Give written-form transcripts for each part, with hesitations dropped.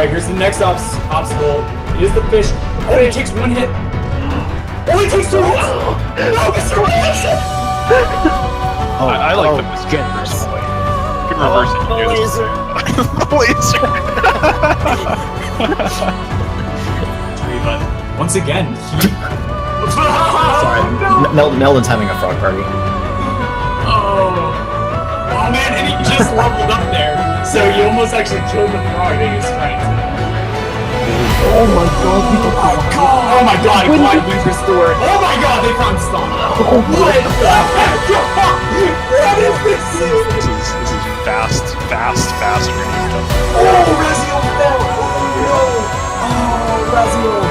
Alright, here's the next obstacle. It is the fish. Oh, it takes one hit. Oh, it takes two hits! No, Mr. Wilson! I like the Mr. personally. You can reverse it. The laser. Once again, he... Sorry, Meldon's having a frog party. Oh man, and he just leveled up there, so you almost actually killed the frog that he was trying to. Oh my god, people Oh my god, Clyde was restored. Oh my god, they found Stomp. What the heck? What is this? This is fast grenade jump. Oh, Raziel fell! Oh no! Oh, Raziel!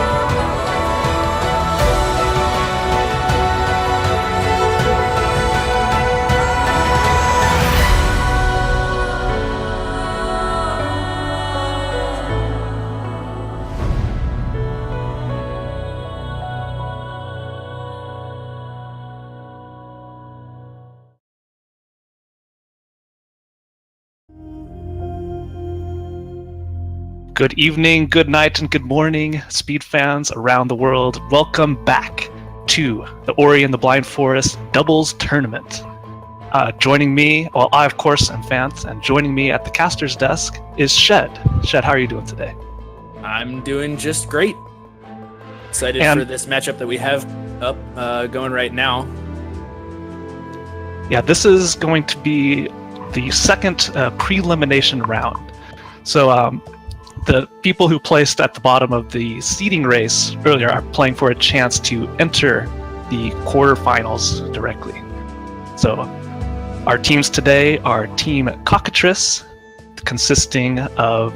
Good evening, good night, and good morning, Speed fans around the world. Welcome back to the Ori and the Blind Forest Doubles Tournament. Joining me, well, I of course am Fant, and joining me at the caster's desk is Shed. Shed, how are you doing today? I'm doing just great. Excited for this matchup that we have up going right now. Yeah, this is going to be the second pre-elimination round. So, the people who placed at the bottom of the seeding race earlier are playing for a chance to enter the quarterfinals directly. So our teams today are Team Cockatrice, consisting of...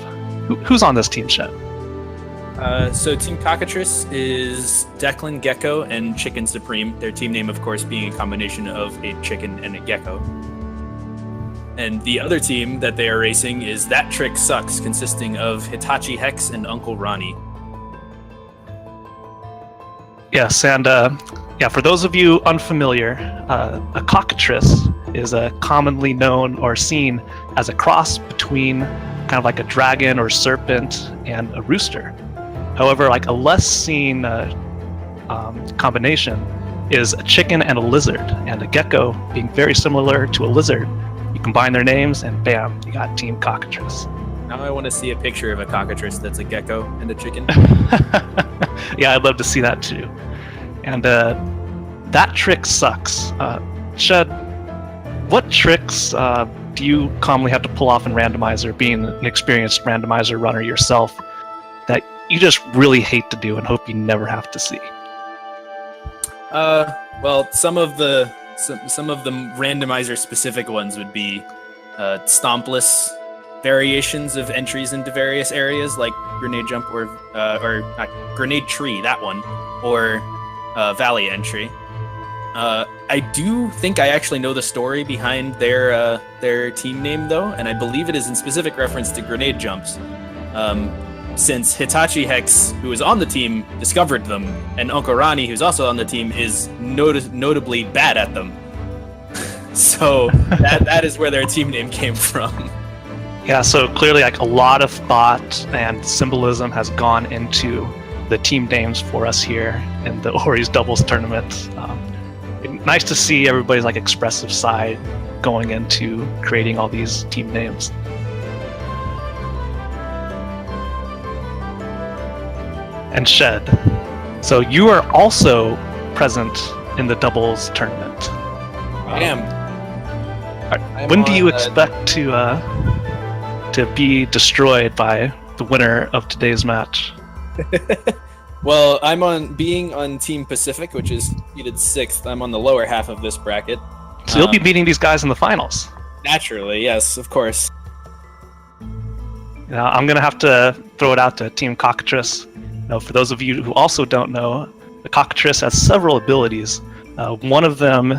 Who's on this team, Shed? So Team Cockatrice is Declan, Gecko, and Chicken Supreme. Their team name, of course, being a combination of a chicken and a gecko. And the other team that they are racing is ThatTrickSucks, consisting of Hitachi Hex and Uncle Ronnie. Yes, and for those of you unfamiliar, a cockatrice is a commonly known or seen as a cross between kind of like a dragon or serpent and a rooster. However, like a less seen combination is a chicken and a lizard, and a gecko being very similar to a lizard. You combine their names, and bam, you got Team Cockatrice. Now I want to see a picture of a cockatrice that's a gecko and a chicken. Yeah, I'd love to see that too. And ThatTrickSucks. Shed, what tricks do you commonly have to pull off in Randomizer, being an experienced Randomizer runner yourself, that you just really hate to do and hope you never have to see? Well, some of the randomizer specific ones would be stompless variations of entries into various areas, like grenade jump or not, grenade tree, that one, or valley entry. I do think I actually know the story behind their team name though, and I believe it is in specific reference to grenade jumps. Since Hitachi Hex, who is on the team, discovered them, and Uncle Ronnie, who's also on the team, is notably bad at them. So that is where their team name came from. Yeah, so clearly like a lot of thought and symbolism has gone into the team names for us here in the Ori's Doubles Tournament. Nice to see everybody's like expressive side going into creating all these team names. And Shed, so you are also present in the doubles tournament. I am. When do you expect to be destroyed by the winner of today's match? Well, I'm on Team Pacific, which is seeded 6th. I'm on the lower half of this bracket. So you'll be beating these guys in the finals. Naturally, yes, of course. Now, I'm gonna have to throw it out to Team Cockatrice. For those of you who also don't know, the Cockatrice has several abilities. One of them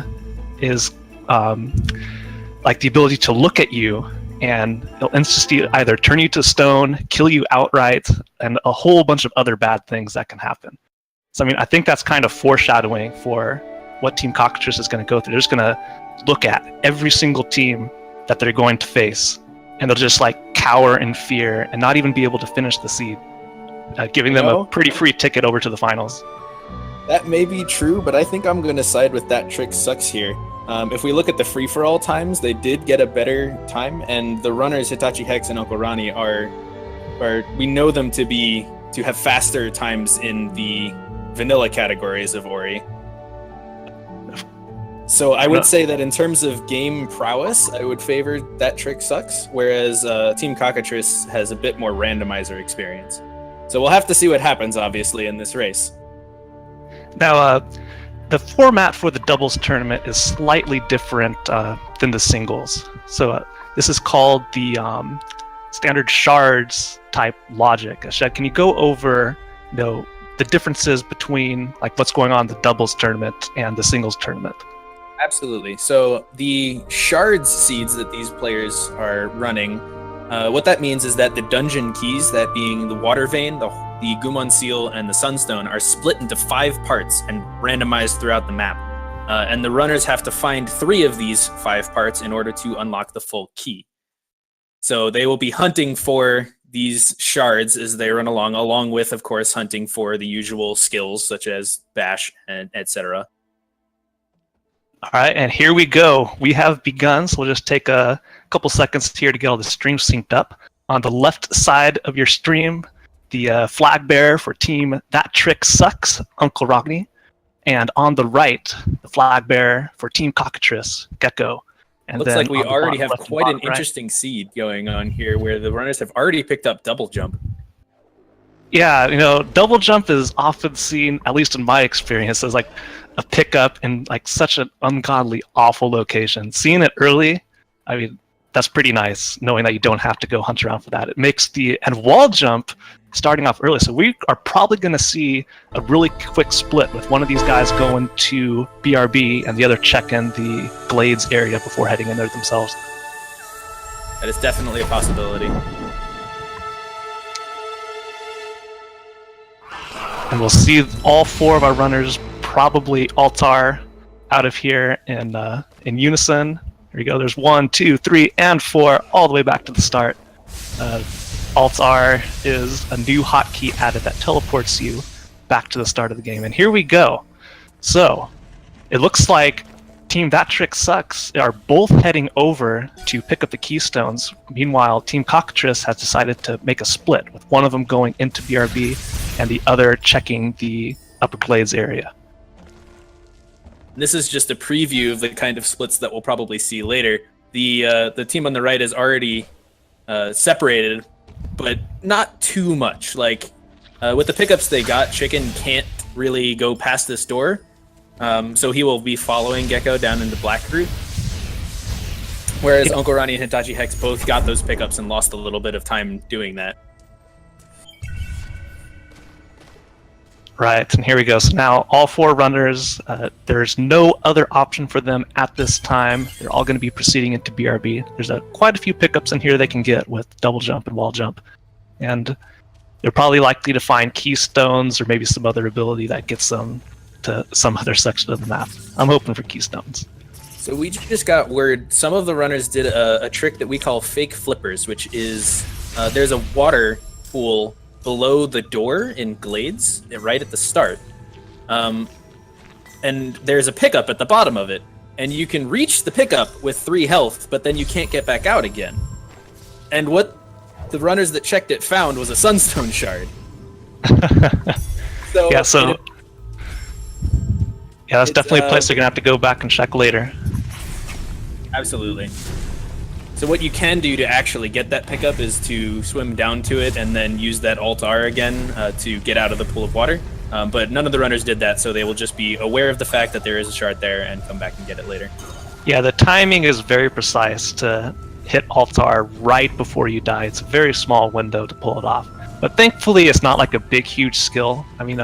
is like the ability to look at you, and it'll instantly either turn you to stone, kill you outright, and a whole bunch of other bad things that can happen. So, I mean, I think that's kind of foreshadowing for what Team Cockatrice is going to go through. They're just going to look at every single team that they're going to face, and they'll just like cower in fear and not even be able to finish the seed, giving them a pretty free ticket over to the finals. That may be true, but I think I'm going to side with ThatTrickSucks here. If we look at the free-for-all times, they did get a better time, and the runners Hitachi Hex and Uncle Ronnie are we know them to have faster times in the vanilla categories of Ori. So I would say that in terms of game prowess, I would favor ThatTrickSucks, whereas Team Cockatrice has a bit more randomizer experience. So we'll have to see what happens, obviously, in this race. Now, the format for the doubles tournament is slightly different than the singles. So this is called the standard shards type logic. Shed, can you go over, the differences between like what's going on in the doubles tournament and the singles tournament? Absolutely. So the shards seeds that these players are running, what that means is that the dungeon keys, that being the water vein, the Gumon seal, and the sunstone, are split into 5 parts and randomized throughout the map. And the runners have to find 3 of these 5 parts in order to unlock the full key. So they will be hunting for these shards as they run along with, of course, hunting for the usual skills such as bash and etc. All right, and here we go. We have begun, so we'll just take a couple seconds here to get all the stream synced up. On the left side of your stream, the flag bearer for Team ThatTrickSucks, Uncle Rogny. And on the right, the flag bearer for Team Cockatrice, Gecko. And looks like we already have left quite an right. interesting seed going on here where the runners have already picked up double jump. Yeah, double jump is often seen, at least in my experience, as like a pickup in like such an ungodly, awful location. Seeing it early, I mean, that's pretty nice, knowing that you don't have to go hunt around for that. It makes and wall jump starting off early. So we are probably going to see a really quick split with one of these guys going to BRB and the other checking the Glades area before heading in there themselves. That is definitely a possibility. And we'll see all 4 of our runners probably altar out of here in unison. Here we go. There's 1, 2, 3, and 4, all the way back to the start. Alt-R is a new hotkey added that teleports you back to the start of the game. And here we go. So, it looks like Team ThatTrickSucks are both heading over to pick up the keystones. Meanwhile, Team Cockatrice has decided to make a split, with one of them going into BRB and the other checking the Upper Glades area. This is just a preview of the kind of splits that we'll probably see later. The team on the right is already separated, but not too much. Like with the pickups they got, Chicken can't really go past this door, so he will be following Gecko down into Black Root. Whereas Uncle Ronnie and Hitachi Hex both got those pickups and lost a little bit of time doing that. Right, and here we go. So now all 4 runners, there's no other option for them at this time. They're all going to be proceeding into BRB. There's quite a few pickups in here they can get with double jump and wall jump. And they're probably likely to find keystones or maybe some other ability that gets them to some other section of the map. I'm hoping for keystones. So we just got word some of the runners did a trick that we call fake flippers, which is there's a water pool below the door in Glades, right at the start. And there's a pickup at the bottom of it. And you can reach the pickup with 3 health, but then you can't get back out again. And what the runners that checked it found was a Sunstone Shard. That's definitely a place they're going to have to go back and check later. Absolutely. So what you can do to actually get that pickup is to swim down to it and then use that Alt-R again to get out of the pool of water. But none of the runners did that, so they will just be aware of the fact that there is a shard there and come back and get it later. Yeah, the timing is very precise to hit Alt-R right before you die. It's a very small window to pull it off. But thankfully, it's not like a big, huge skill. I mean,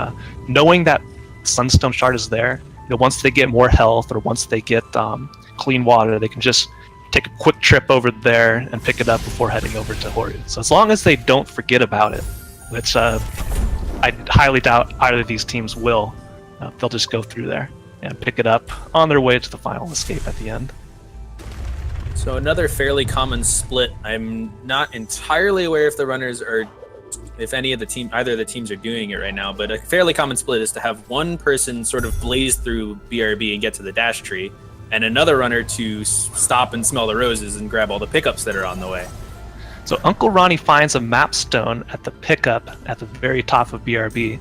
knowing that Sunstone Shard is there, once they get more health or once they get clean water, they can just take a quick trip over there and pick it up before heading over to Horu. So as long as they don't forget about it, which I highly doubt either of these teams will, they'll just go through there and pick it up on their way to the final escape at the end. So another fairly common split. I'm not entirely aware if the runners are, if any of the team, either of the teams are doing it right now, but a fairly common split is to have one person sort of blaze through BRB and get to the dash tree, and another runner to stop and smell the roses and grab all the pickups that are on the way. So Uncle Ronnie finds a map stone at the pickup at the very top of BRB.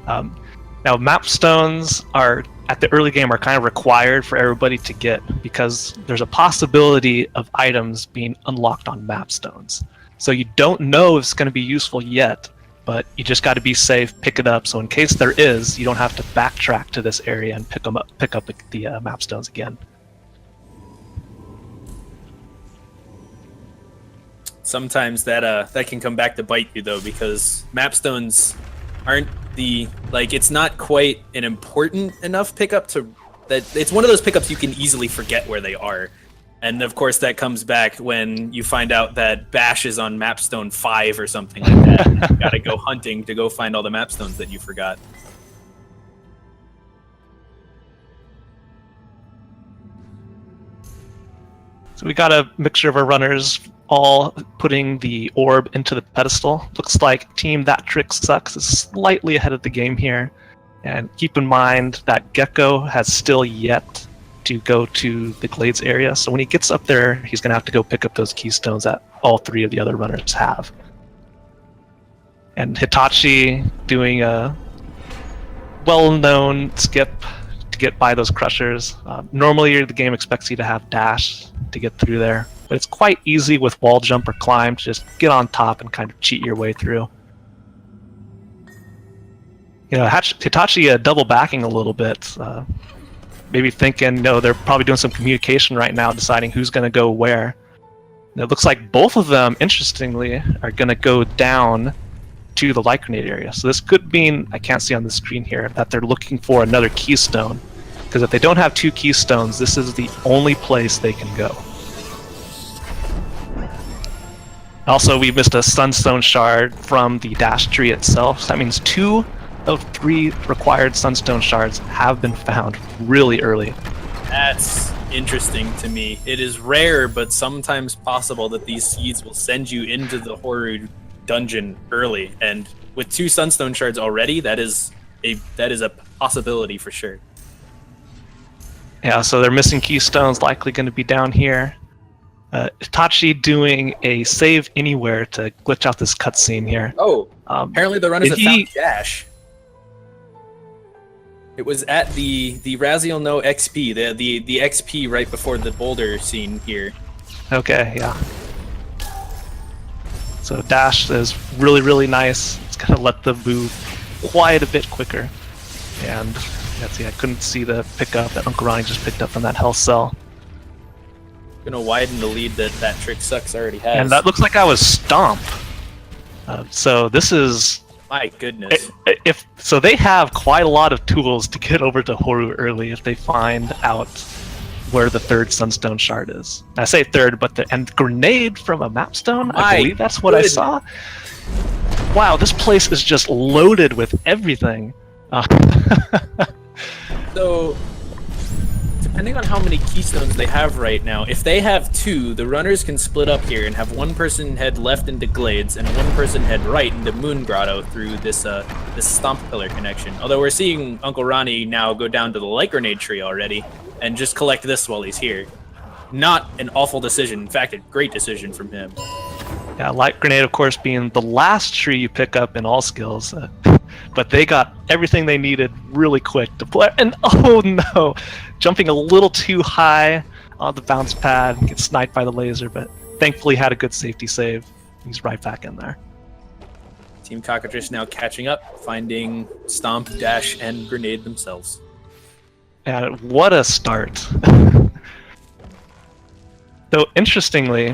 Now map stones are, at the early game, are kind of required for everybody to get because there's a possibility of items being unlocked on map stones. So you don't know if it's going to be useful yet, but you just got to be safe, pick it up. So in case there is, you don't have to backtrack to this area and pick up the map stones again. Sometimes that can come back to bite you though, because map stones aren't it's not quite an important enough pickup to that it's one of those pickups you can easily forget where they are. And of course that comes back when you find out that Bash is on mapstone 5 or something like that. And you gotta go hunting to go find all the mapstones that you forgot. So we got a mixture of our runners all putting the orb into the pedestal. Looks like Team ThatTrickSucks is slightly ahead of the game here. And keep in mind that Gecko has still yet to go to the Glades area. So when he gets up there, he's going to have to go pick up those keystones that all 3 of the other runners have. And Hitachi doing a well-known skip to get by those crushers. Normally the game expects you to have dash to get through there, but it's quite easy with wall jump or climb to just get on top and kind of cheat your way through. You know, Hitachi double backing a little bit, maybe thinking, no, they're probably doing some communication right now, deciding who's going to go where. And it looks like both of them, interestingly, are going to go down to the light grenade area. So this could mean, I can't see on the screen here, that they're looking for another keystone. Because if they don't have 2 keystones, this is the only place they can go. Also, we missed a sunstone shard from the dash tree itself. So that means 2 of 3 required sunstone shards have been found really early. That's interesting to me. It is rare, but sometimes possible that these seeds will send you into the Horu dungeon early. And with 2 sunstone shards already, that is a possibility for sure. Yeah, so they're missing keystones, likely going to be down here. Hitachi doing a save anywhere to glitch out this cutscene here. Oh, apparently the runners have found dash. It was at the Raziel No XP, the XP right before the boulder scene here. Okay, yeah. So dash is really, really nice. It's gonna let them move quite a bit quicker. And let's see, I couldn't see the pickup that Uncle Ronnie just picked up from that health cell. Gonna widen the lead that ThatTrickSucks already has. And that looks like I was Stomp. So this is... My goodness. So they have quite a lot of tools to get over to Horu early if they find out where the 3rd sunstone shard is. I say 3rd, but and grenade from a mapstone? I believe that's what I saw. Wow, this place is just loaded with everything. So, depending on how many keystones they have right now, if they have 2, the runners can split up here and have one person head left into Glades and one person head right into Moon Grotto through this Stomp Pillar connection. Although we're seeing Uncle Ronnie now go down to the Light Grenade tree already and just collect this while he's here. Not an awful decision. In fact, a great decision from him. Yeah, Light Grenade, of course, being the last tree you pick up in all skills. But they got everything they needed really quick to play. And oh no! Jumping a little too high on the bounce pad, get sniped by the laser, but thankfully had a good safety save. He's right back in there. Team Cockatrice now catching up, finding Stomp, Dash, and Grenade themselves. And what a start. So interestingly,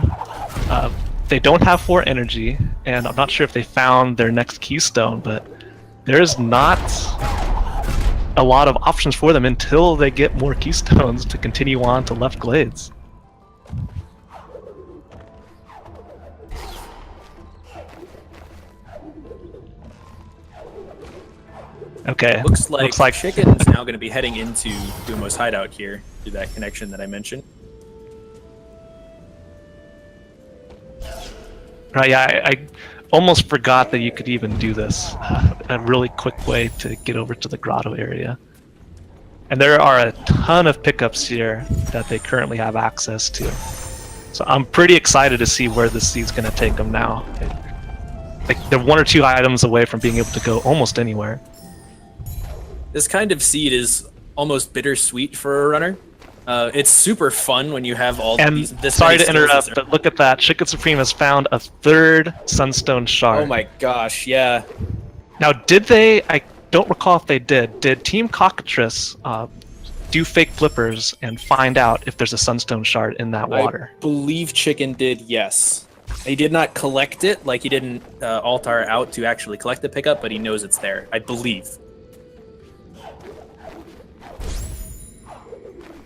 they don't have 4 energy, and I'm not sure if they found their next keystone, but there's not a lot of options for them until they get more keystones to continue on to left glades. Okay. Looks like Chicken's now going to be heading into Dumo's hideout here through that connection that I mentioned. Right, yeah, I almost forgot that you could even do this. A really quick way to get over to the grotto area. And there are a ton of pickups here that they currently have access to. So I'm pretty excited to see where this seed's going to take them now. Like, they're 1 or 2 items away from being able to go almost anywhere. This kind of seed is almost bittersweet for a runner. It's super fun when you have all these. Sorry to interrupt, but look at that. Chicken Supreme has found a 3rd Sunstone Shard. Oh my gosh, yeah. Now, did they? I don't recall if they did. Did Team Cockatrice do fake flippers and find out if there's a Sunstone Shard in that water? I believe Chicken did, yes. He did not collect it, like he didn't altar out to actually collect the pickup, but he knows it's there, I believe.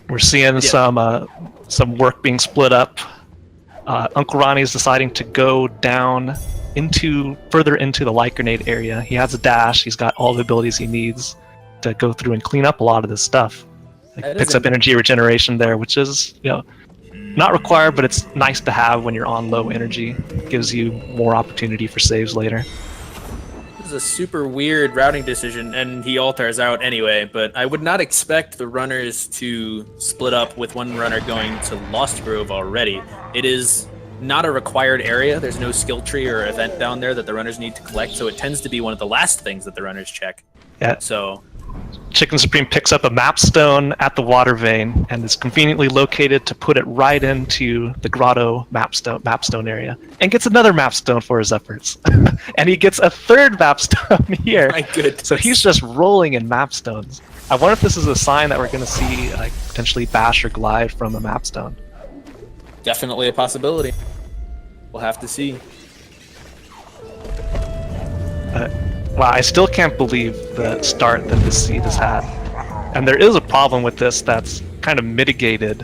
We're seeing some work being split up. Uncle Ronnie's deciding to go down further into the light grenade area. He has a dash. He's got all the abilities he needs to go through and clean up a lot of this stuff. Like, picks up energy regeneration there, which is not required, but it's nice to have when you're on low energy. It gives you more opportunity for saves later. This is a super weird routing decision, and he altars out anyway, but I would not expect the runners to split up with one runner going to Lost Grove already. It is not a required area. There's no skill tree or event down there that the runners need to collect, so it tends to be one of the last things that the runners check. Yeah. So Chicken Supreme picks up a map stone at the water vein and is conveniently located to put it right into the grotto map stone area, and gets another map stone for his efforts. And he gets a 3rd map stone here. My goodness. So he's just rolling in map stones. I wonder if this is a sign that we're going to see potentially bash or glide from a map stone. Definitely a possibility. We'll have to see. Wow, I still can't believe the start that this seed has had. And there is a problem with this that's kind of mitigated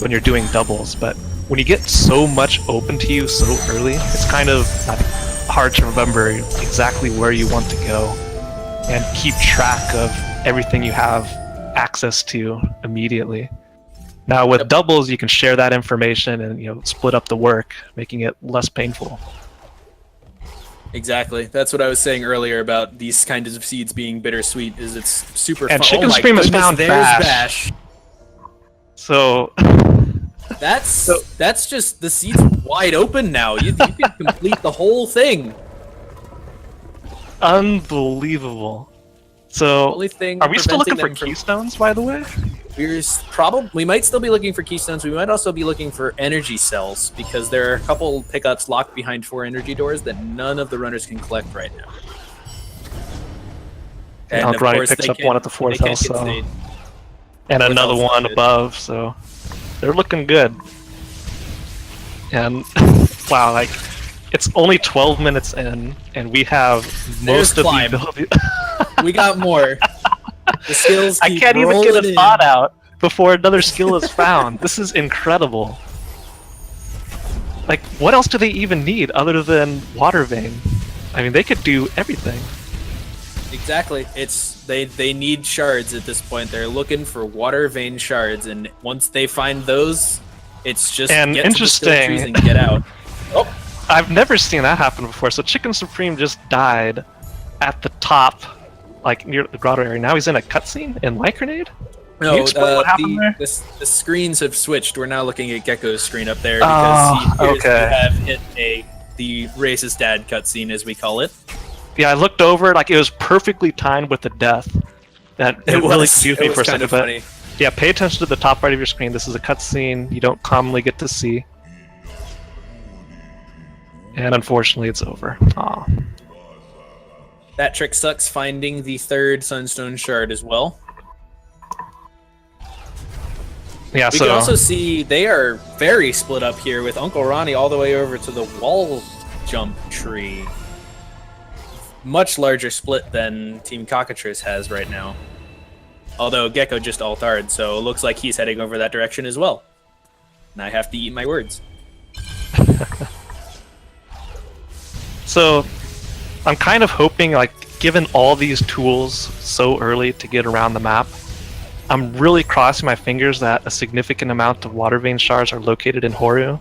when you're doing doubles, but when you get so much open to you so early, it's kind of hard to remember exactly where you want to go and keep track of everything you have access to immediately. Now with doubles, you can share that information and split up the work, making it less painful. Exactly. That's what I was saying earlier about these kinds of seeds being bittersweet. Is it's super And fun. Chicken Supreme has found there's Bash. So that's just the seed's wide open now. You can complete the whole thing. Unbelievable. So Only thing are we still looking for preventing them keystones, by the way? We might still be looking for keystones. We might also be looking for energy cells, because there are a couple pickups locked behind 4 energy doors that none of the runners can collect right now. And of Ronnie course, picks they up can't- one at the 4th they can't house get cell. stayed. And Fourth another house one good. above, so they're looking good. And wow, it's only 12 minutes in, and we have most of climb. the ability. We got more. The skills I keep can't even get rolling a in. thought out before another skill is found. This is incredible. Like, what else do they even need other than water vein? I mean, they could do everything. Exactly. They need shards at this point. They're looking for water vein shards, and once they find those, it's just And get to the skill interesting. trees and get out. Oh, I've never seen that happen before. So Chicken Supreme just died at the top, like near the grotto area. Now he's in a cutscene in Light Grenade? Can you no, explain what happened there? the screens have switched. We're now looking at Gecko's screen up there because he appears okay. to have hit the racist dad cutscene, as we call it. Yeah, I looked over, like it was perfectly timed with the death. That it really confused me for a second. But Funny. yeah, pay attention to the top right of your screen. This is a cutscene you don't commonly get to see. And unfortunately, it's over. Aw. ThatTrickSucks finding the 3rd Sunstone Shard as well. Yeah, We can also see they are very split up here, with Uncle Ronnie all the way over to the wall jump tree. Much larger split than Team Cockatrice has right now. Although Gecko just altared, so it looks like he's heading over that direction as well. And I have to eat my words. So, I'm kind of hoping, like, given all these tools so early to get around the map, I'm really crossing my fingers that a significant amount of water vein shards are located in Horu.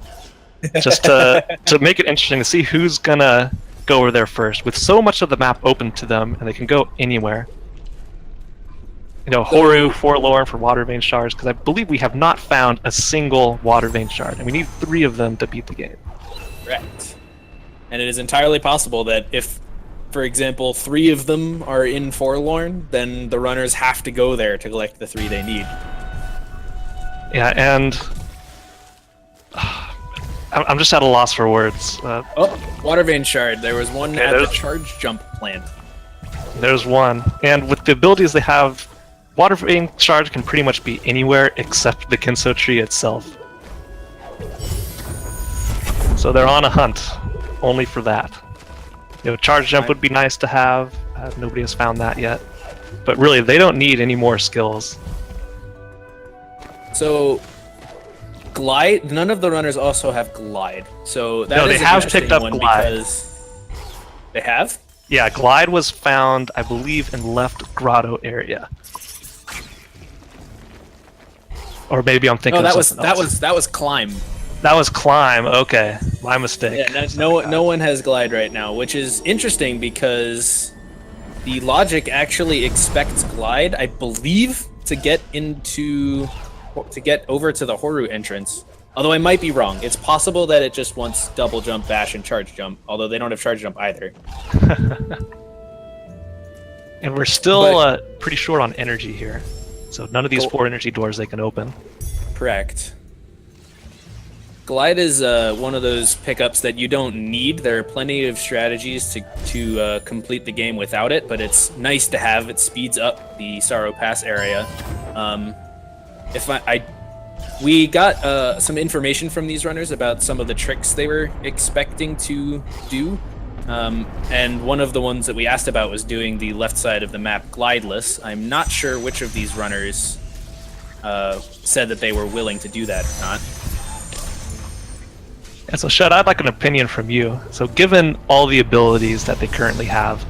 just to make it interesting to see who's gonna go over there first. With so much of the map open to them, and they can go anywhere. You know, Horu, Forlorn for Water Vein Shards, because I believe we have not found a single Water Vein Shard, and we need 3 of them to beat the game. Correct. And it is entirely possible that if, for example, 3 of them are in Forlorn, then the runners have to go there to collect the 3 they need. Yeah, and I'm just at a loss for words. Water Vein Shard. There was one Okay, at the there's- charge jump plant. There's one, and with the abilities they have, Water Vein Shards can pretty much be anywhere except the Kinso tree itself. So they're on a hunt, only for that. You know, Charge Jump would be nice to have. Nobody has found that yet. But really, they don't need any more skills. So, Glide. None of the runners also have Glide. So that No, they is an have interesting picked up one Glide. because they have. Yeah, Glide was found, I believe, in left grotto area. Or maybe I'm thinking No, of that was something else. that was Climb. That was Climb. Okay, my mistake. Yeah, no one has Glide right now, which is interesting because the logic actually expects Glide, I believe, to get over to the Horu entrance. Although I might be wrong. It's possible that it just wants double jump, bash, and charge jump. Although they don't have charge jump either. And we're still pretty short on energy here. So none of these 4 energy doors they can open. Correct. Glide is one of those pickups that you don't need. There are plenty of strategies to complete the game without it, but it's nice to have. It speeds up the Sorrow Pass area. We got some information from these runners about some of the tricks they were expecting to do. And one of the ones that we asked about was doing the left side of the map glideless. I'm not sure which of these runners said that they were willing to do that or not. And so, Shed, I'd like an opinion from you. So, given all the abilities that they currently have,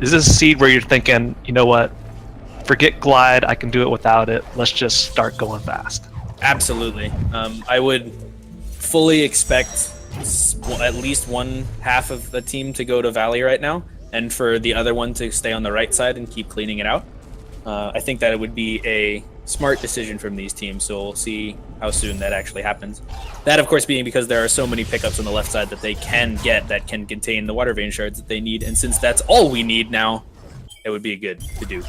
is this a seed where you're thinking, you know what, forget Glide, I can do it without it, let's just start going fast? Absolutely. I would fully expect at least one half of the team to go to Valley right now, and for the other one to stay on the right side and keep cleaning it out. I think that it would be a smart decision from these teams, so we'll see how soon that actually happens. That, of course, being because there are so many pickups on the left side that they can get that can contain the Water Vein Shards that they need, and since that's all we need now, it would be good to do.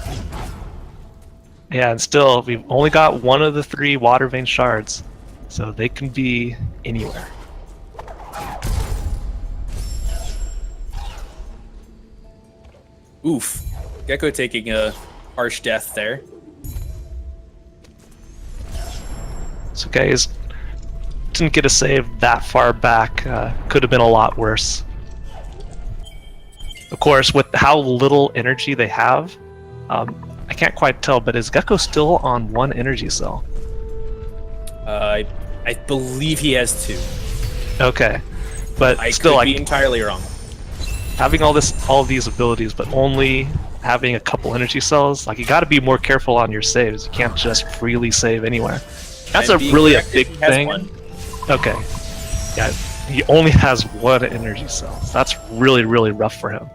Yeah, and still, we've only got 1 of the 3 Water Vein Shards, so they can be anywhere. Oof. Gecko taking a harsh death there. So, guys, didn't get a save that far back. Could have been a lot worse. Of course, with how little energy they have, I can't quite tell, but is Gecko still on 1 energy cell? I believe he has 2. Okay, but I still, could like, be entirely wrong. having all of these abilities, but only having a couple energy cells, like, you got to be more careful on your saves. You can't just freely save anywhere. That's I'm being really a corrected, big he has thing. 1. Okay, yeah, he only has 1 energy cell. So that's really, really rough for him.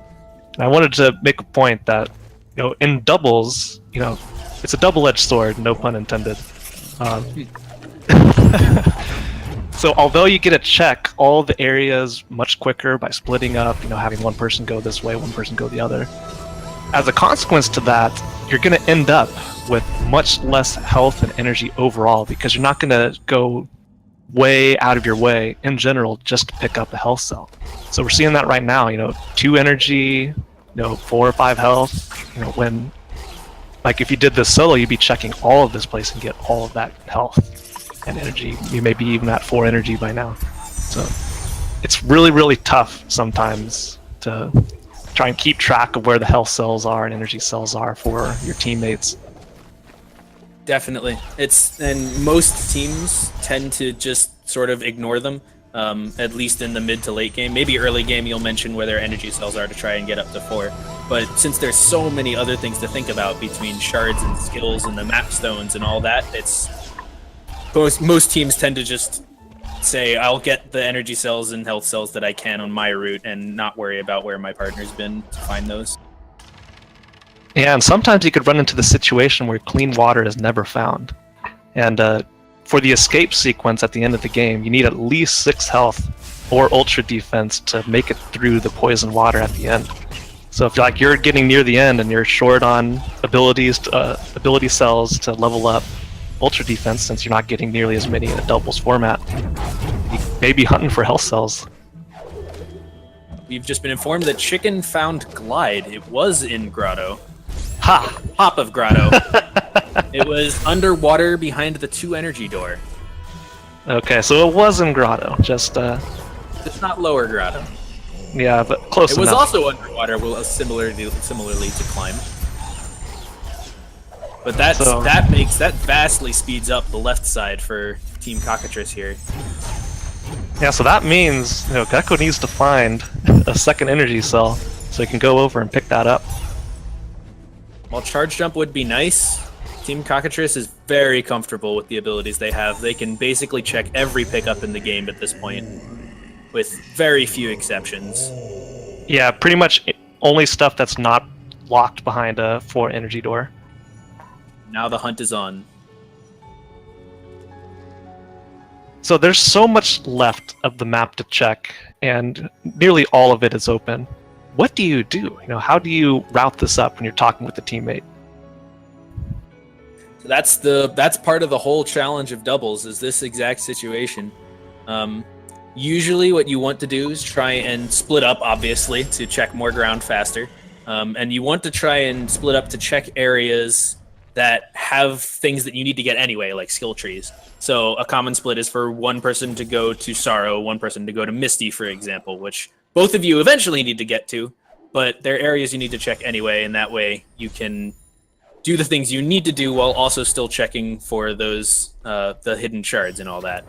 And I wanted to make a point that, you know, in doubles, you know, it's a double-edged sword, no pun intended. So although you get to check all the areas much quicker by splitting up, you know, having one person go this way, one person go the other, as a consequence to that, you're going to end up with much less health and energy overall, because you're not going to go way out of your way in general just to pick up a health cell. So we're seeing that right now, you know, 2 energy, you know, 4 or 5 health, you know, when, like, if you did this solo, you'd be checking all of this place and get all of that health and energy. You may be even at 4 energy by now. So it's really, really tough sometimes to try and keep track of where the health cells are and energy cells are for your teammates. Definitely. And most teams tend to just sort of ignore them, at least in the mid to late game. Maybe early game you'll mention where their energy cells are to try and get up to 4. But since there's so many other things to think about between shards and skills and the map stones and all that, it's most teams tend to just say I'll get the energy cells and health cells that I can on my route and not worry about where my partner's been to find those. Yeah, and sometimes you could run into the situation where clean water is never found. And for the escape sequence at the end of the game, you need at least 6 health or ultra defense to make it through the poison water at the end. So if you're getting near the end and you're short on ability cells to level up ultra defense, since you're not getting nearly as many in a doubles format, you may be hunting for health cells. We've just been informed that Chicken found Glide. It was in Grotto. Ha! Top of Grotto. It was underwater behind the 2 energy door. Okay, so it was in Grotto, just It's not lower Grotto. yeah, but close It enough. was also underwater, similarly to climb. But that vastly speeds up the left side for Team Cockatrice here. Yeah, so that means Gecko needs to find a second energy cell so he can go over and pick that up. While Charge Jump would be nice, Team Cockatrice is very comfortable with the abilities they have. They can basically check every pickup in the game at this point, with very few exceptions. Yeah, pretty much only stuff that's not locked behind a 4 energy door. Now the hunt is on. So there's so much left of the map to check, and nearly all of it is open. What do you do? How do you route this up when you're talking with a teammate? So that's part of the whole challenge of doubles, is this exact situation. Usually what you want to do is try and split up, obviously, to check more ground faster. And you want to try and split up to check areas that have things that you need to get anyway, like skill trees. So a common split is for one person to go to Sorrow, one person to go to Misty, for example, which both of you eventually need to get to, but they're areas you need to check anyway, and that way you can do the things you need to do while also still checking for those the hidden shards and all that.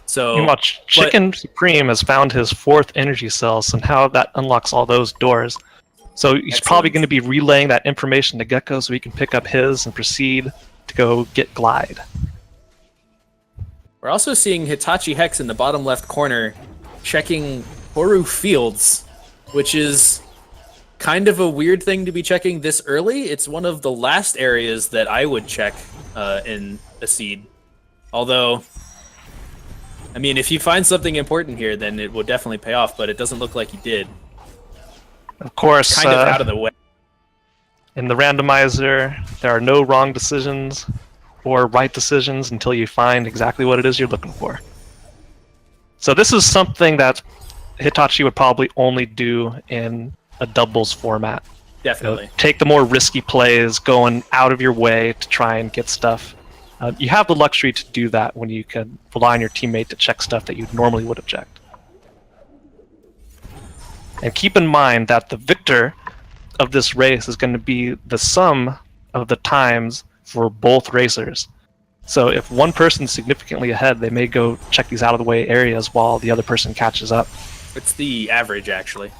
So Chicken Supreme has found his 4th energy cell, so now that unlocks all those doors. So he's probably going to be relaying that information to Gecko so he can pick up his and proceed to go get Glide. We're also seeing Hitachi Hex in the bottom left corner checking Horu Fields, which is kind of a weird thing to be checking this early. It's one of the last areas that I would check in a seed. Although, I mean, if you find something important here, then it will definitely pay off, but it doesn't look like he did. Of course, Kind of out of the way. in the randomizer, there are no wrong decisions or right decisions until you find exactly what it is you're looking for. So this is something that Hitachi would probably only do in a doubles format. Definitely. Take the more risky plays, going out of your way to try and get stuff. You have the luxury to do that when you can rely on your teammate to check stuff that you normally would have checked. And keep in mind that the victor of this race is going to be the sum of the times for both racers. So if one person's significantly ahead, they may go check these out-of-the-way areas while the other person catches up. It's the average, actually.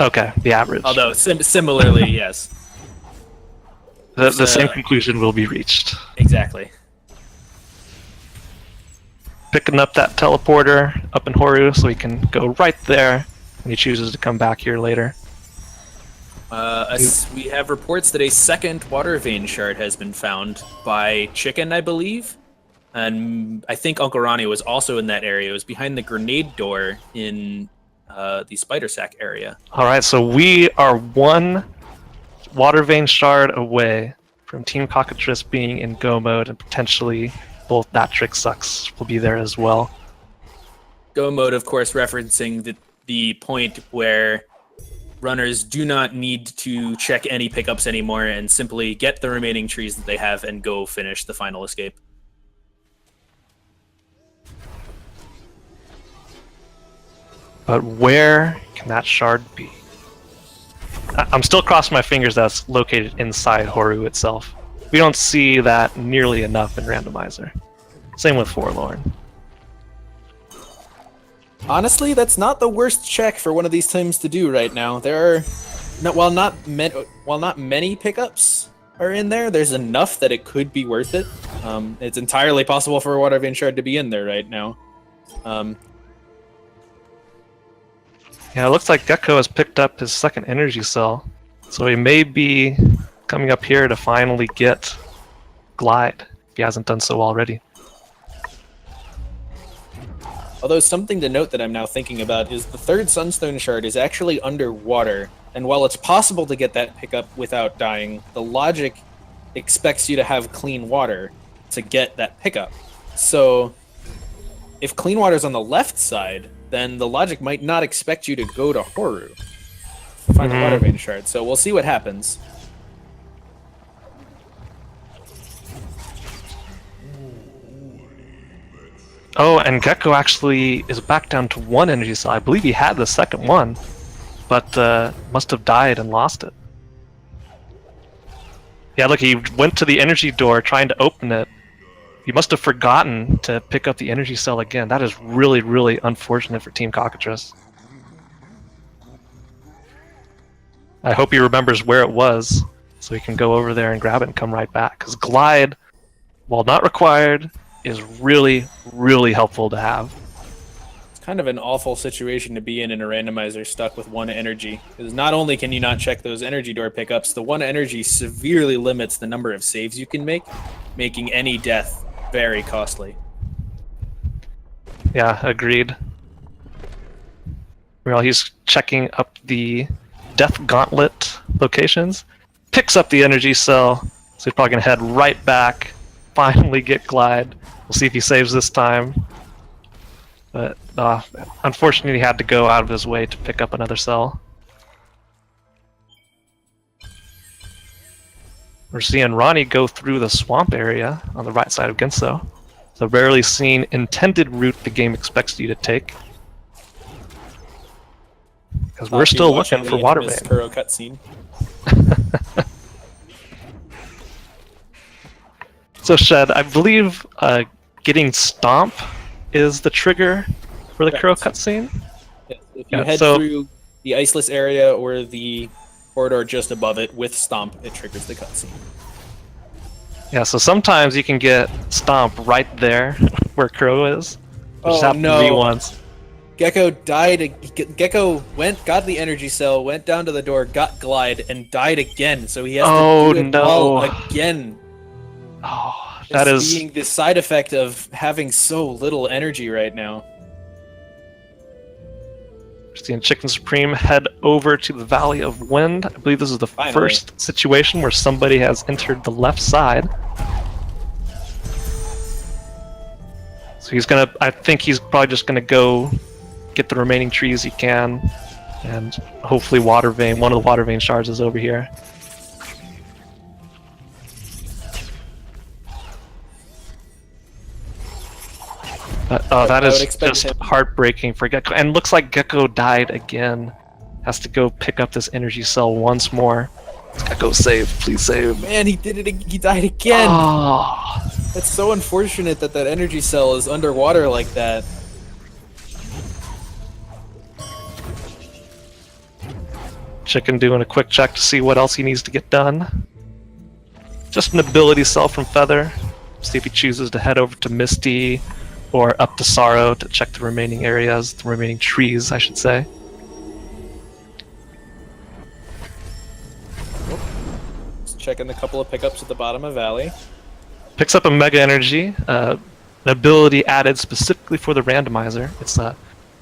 Okay, the average. Although, similarly, yes. The same conclusion will be reached. Exactly. Picking up that teleporter up in Horu so he can go right there when he chooses to come back here later. We have reports that a second water vein shard has been found by Chicken, I believe. And I think Uncle Ronnie was also in that area. It was behind the grenade door in the spider sack area. Alright, so we are one water vein shard away from Team Cockatrice being in go mode, and potentially both ThatTrickSucks will be there as well. Go mode, of course, referencing the point where runners do not need to check any pickups anymore and simply get the remaining trees that they have and go finish the final escape. But where can that shard be? I'm still crossing my fingers that it's located inside Horu itself. We don't see that nearly enough in Randomizer. Same with Forlorn. Honestly, that's not the worst check for one of these teams to do right now. There are, while not many pickups are in there, there's enough that it could be worth it. It's entirely possible for a Water Vein Shard to be in there right now. Yeah, it looks like Gecko has picked up his second energy cell, so he may be coming up here to finally get Glide, if he hasn't done so already. Although something to note that I'm now thinking about is the third Sunstone Shard is actually underwater, and while it's possible to get that pickup without dying, the logic expects you to have clean water to get that pickup. So if clean water's on the left side, then the logic might not expect you to go to Horu to find the Water Vein Shard. So we'll see what happens. Oh, and Gecko actually is back down to 1 energy cell. I believe he had the second one, but must have died and lost it. Yeah, look, he went to the energy door trying to open it. He must have forgotten to pick up the energy cell again. That is really, really unfortunate for Team Cockatrice. I hope he remembers where it was, so he can go over there and grab it and come right back. Because Glide, while not required, is really, really helpful to have. It's kind of an awful situation to be in a randomizer stuck with 1 energy. Because not only can you not check those energy door pickups, the 1 energy severely limits the number of saves you can make, making any death very costly. Yeah, agreed. Well, he's checking up the Death Gauntlet locations, picks up the energy cell, so he's probably going to head right back, finally get Glide. We'll see if he saves this time. But unfortunately, he had to go out of his way to pick up another cell. We're seeing Ronnie go through the swamp area on the right side of Genso. It's a rarely seen intended route the game expects you to take. Because we're still looking for Water Vein. Kuro cutscene. So Shed, I believe getting Stomp is the trigger for the Correct. Kuro cutscene. Yes, if you head through the iceless area or the corridor just above it with Stomp, it triggers the cutscene. Yeah, so sometimes you can get Stomp right there where Kuro is. Oh, happened no. to me once. Gecko died. Gecko got the energy cell, went down to the door, got Glide, and died again. So he has to do it all again. Oh, that is being the side effect of having so little energy right now. seeing Chicken Supreme head over to the Valley of Wind. I believe this is the first situation where somebody has entered the left side. So he's gonna, I think he's probably just gonna go get the remaining trees he can, and hopefully Water Vein, one of the Water Vein shards is over here. That is just heartbreaking for Gecko. And looks like Gecko died again. Has to go pick up this energy cell once more. Gecko save, please save. Man, he did it. He died again. Oh. That's so unfortunate that that energy cell is underwater like that. Chicken doing a quick check to see what else he needs to get done. Just an ability cell from Feather. See if he chooses to head over to Misty or up to Sorrow to check the remaining areas, the remaining trees, I should say. Just checking the couple of pickups at the bottom of Valley. Picks up a Mega Energy, an ability added specifically for the randomizer. It's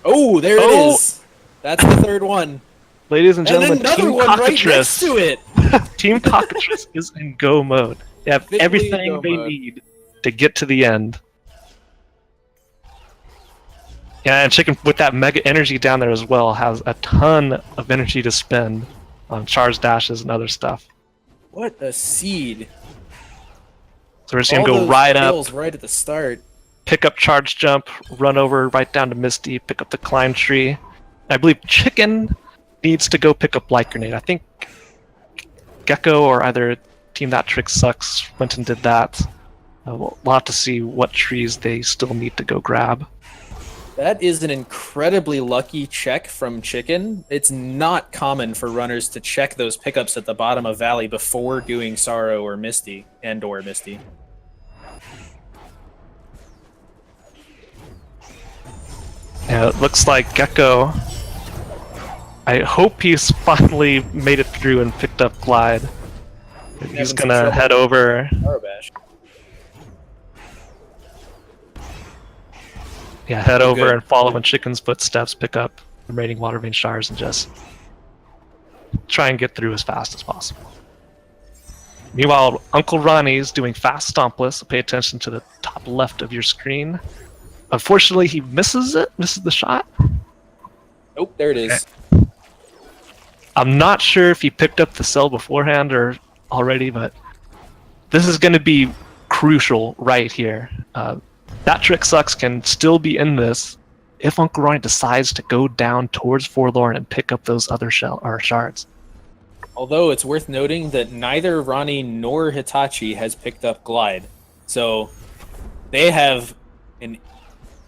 oh, there it is! That's the third one. Ladies and gentlemen, and another Team one Cockatrice. right next to it. Team Cockatrice is in go mode. They have everything they need to get to the end. Yeah, and Chicken with that Mega Energy down there as well has a ton of energy to spend on charge dashes and other stuff. What a seed! So we're just gonna go right up, right at the start. pick up charge jump, run over right down to Misty, pick up the climb tree. I believe Chicken needs to go pick up Light Grenade. I think Gecko or either Team ThatTrickSucks went and did that. We'll have to see what trees they still need to go grab. That is an incredibly lucky check from Chicken. It's not common for runners to check those pickups at the bottom of Valley before doing Sorrow or Misty, and/or Misty. Yeah, it looks like Gecko. I hope he's finally made it through and picked up Glide. He's gonna head over. Yeah, head over and follow in Chicken's footsteps, pick up the remaining water vein shards, and just try and get through as fast as possible. Meanwhile, Uncle Ronnie's doing fast stompless, so pay attention to the top left of your screen. Unfortunately, he misses the shot. Nope, there it is. Okay. I'm not sure if he picked up the cell beforehand or already, but this is going to be crucial right here. ThatTrickSucks can still be in this if Uncle Ronnie decides to go down towards Forlorn and pick up those other shards. Although it's worth noting that neither Ronnie nor Hitachi has picked up Glide. So they have an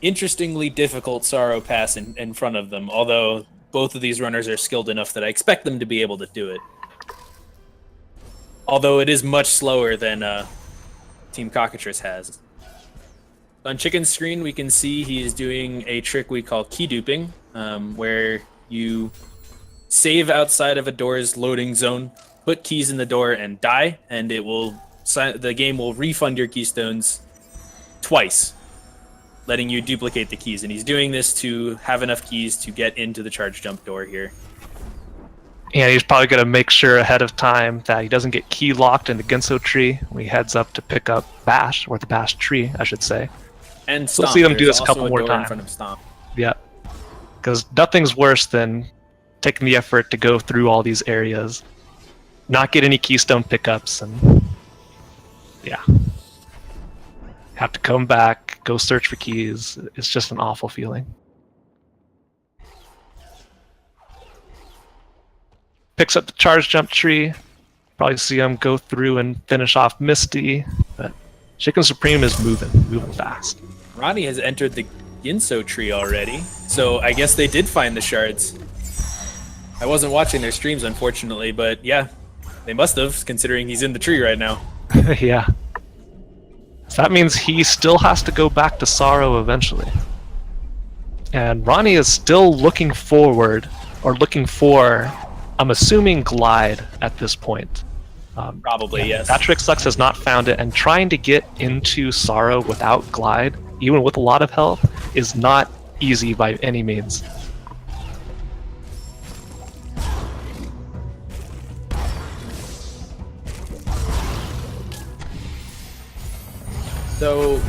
interestingly difficult Sorrow Pass in front of them, although both of these runners are skilled enough that I expect them to be able to do it. Although it is much slower than Team Cockatrice has. On Chicken's screen, we can see he is doing a trick we call key duping, where you save outside of a door's loading zone, put keys in the door, and die, and the game will refund your keystones twice, letting you duplicate the keys. And he's doing this to have enough keys to get into the charge jump door here. Yeah, he's probably going to make sure ahead of time that he doesn't get key locked in the Ginso tree when he heads up to pick up Bash, or the Bash tree, I should say. And Stomp. We'll see them do There's this a couple also more door times. in front of Stomp. Yeah, because nothing's worse than taking the effort to go through all these areas, not get any keystone pickups, and yeah, have to come back, go search for keys. It's just an awful feeling. Picks up the charge jump tree. Probably see him go through and finish off Misty, but Chicken Supreme is moving fast. Ronnie has entered the Ginso tree already, so I guess they did find the shards. I wasn't watching their streams, unfortunately, but yeah, they must have, considering he's in the tree right now. Yeah. So that means he still has to go back to Sorrow eventually. And Ronnie is still looking forward, or looking for, I'm assuming, Glide at this point. Probably, yes. ThatTrickSucks has not found it, and trying to get into Sorrow without Glide, even with a lot of health, is not easy by any means. So,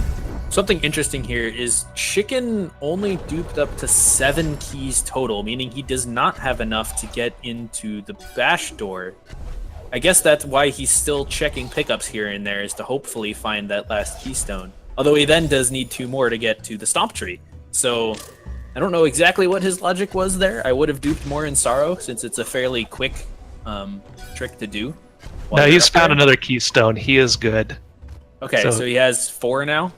something interesting here is Chicken only duped up to 7 keys total, meaning he does not have enough to get into the Bash door. I guess that's why he's still checking pickups here and there, is to hopefully find that last keystone. Although he then does need 2 more to get to the Stomp tree. So, I don't know exactly what his logic was there. I would have duped more in Sorrow, since it's a fairly quick trick to do. No, he's found another keystone. He is good. Okay, so he has 4 now?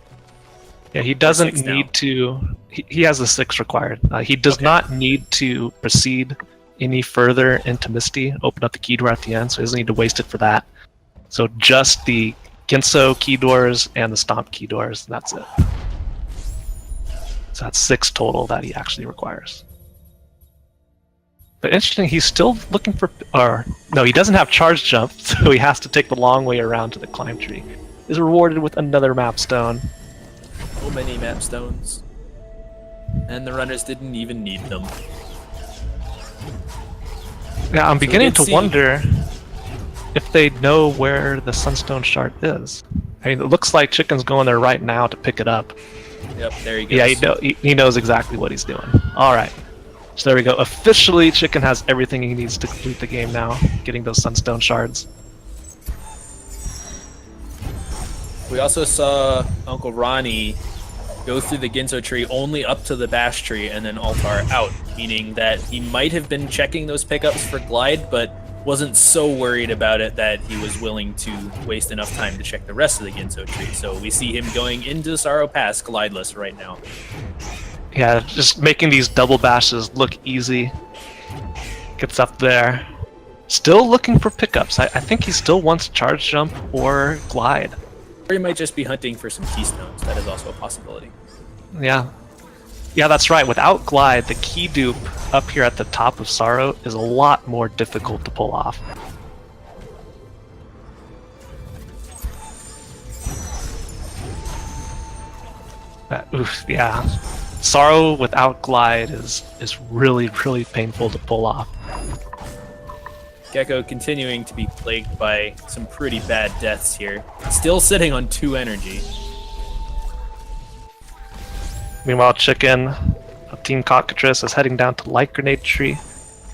Yeah, he doesn't need to... He has the 6 required. He does not need to proceed any further into Misty, open up the key door at the end, so he doesn't need to waste it for that. So just the Ginso key doors and the Stomp key doors, and that's it. So that's 6 total that he actually requires. But interesting, he's still looking for... No, he doesn't have charge jump, so he has to take the long way around to the climb tree. Is rewarded with another map stone. So many map stones. And the runners didn't even need them. Yeah, I'm beginning to wonder if they know where the Sunstone shard is. I mean, it looks like Chicken's going there right now to pick it up. Yep, there he goes. Yeah, he knows exactly what he's doing. Alright. So there we go. Officially, Chicken has everything he needs to complete the game now, getting those Sunstone shards. We also saw Uncle Ronnie go through the Ginso tree only up to the Bash tree and then Altar out, meaning that he might have been checking those pickups for Glide, but wasn't so worried about it that he was willing to waste enough time to check the rest of the Ginso tree. So we see him going into Sorrow Pass glideless right now. Yeah, just making these double bashes look easy. Gets up there. Still looking for pickups. I think he still wants charge jump or Glide. Or he might just be hunting for some keystones. That is also a possibility. Yeah. Yeah, that's right. Without Glide, the key dupe up here at the top of Sorrow is a lot more difficult to pull off. Oof, yeah. Sorrow without Glide is really, really painful to pull off. Gecko continuing to be plagued by some pretty bad deaths here. Still sitting on 2 energy. Meanwhile, Chicken, Team Cockatrice, is heading down to Light Grenade Tree.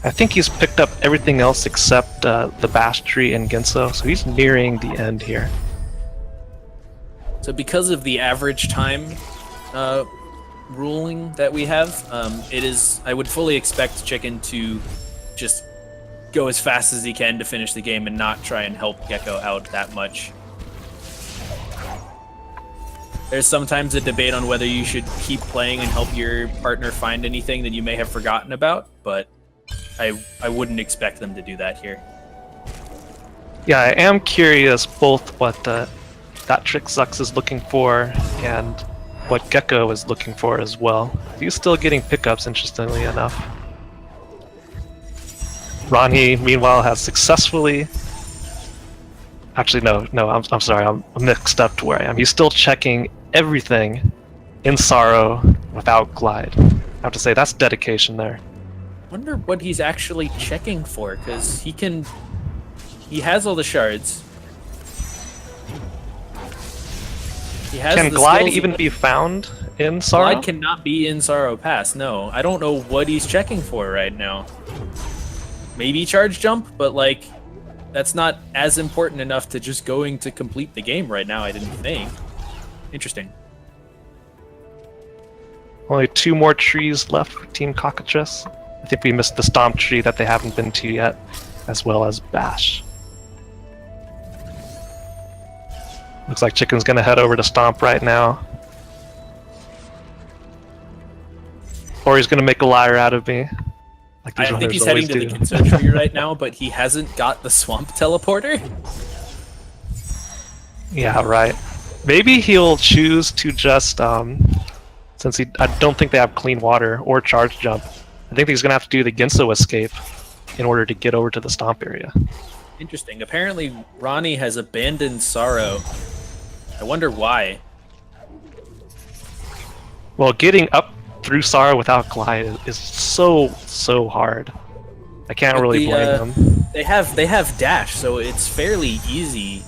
I think he's picked up everything else except the Bash Tree and Ginso, so he's nearing the end here. So because of the average time ruling that we have, I would fully expect Chicken to just go as fast as he can to finish the game and not try and help Gecko out that much. There's sometimes a debate on whether you should keep playing and help your partner find anything that you may have forgotten about, but I wouldn't expect them to do that here. Yeah, I am curious both what ThatTrickSucks is looking for and what Gecko is looking for as well. He's still getting pickups, interestingly enough. Ronnie, meanwhile, has successfully... Actually, no, I'm sorry, I'm mixed up to where I am. He's still checking everything in Sorrow without Glide. I have to say, that's dedication there. Wonder what he's actually checking for, because he has all the shards. Can Glide even be found in Sorrow? Glide cannot be in Sorrow Pass, no. I don't know what he's checking for right now. Maybe charge jump, but like, that's not as important enough to just going to complete the game right now, I didn't think. Interesting. Only 2 more trees left for Team Cockatrice. I think we missed the Stomp tree that they haven't been to yet, as well as Bash. Looks like Chicken's gonna head over to Stomp right now. Or he's gonna make a liar out of me. Like I think he's heading to the Ginso tree right now, but he hasn't got the swamp teleporter. Yeah, right. Maybe he'll choose to just, since I don't think they have clean water or charge jump, I think he's gonna have to do the Ginso escape in order to get over to the Stomp area. Interesting. Apparently, Ronnie has abandoned Sorrow. I wonder why. Well, getting up through Sorrow without Glide is so hard. I can't really blame them. They have dash, so it's fairly easy.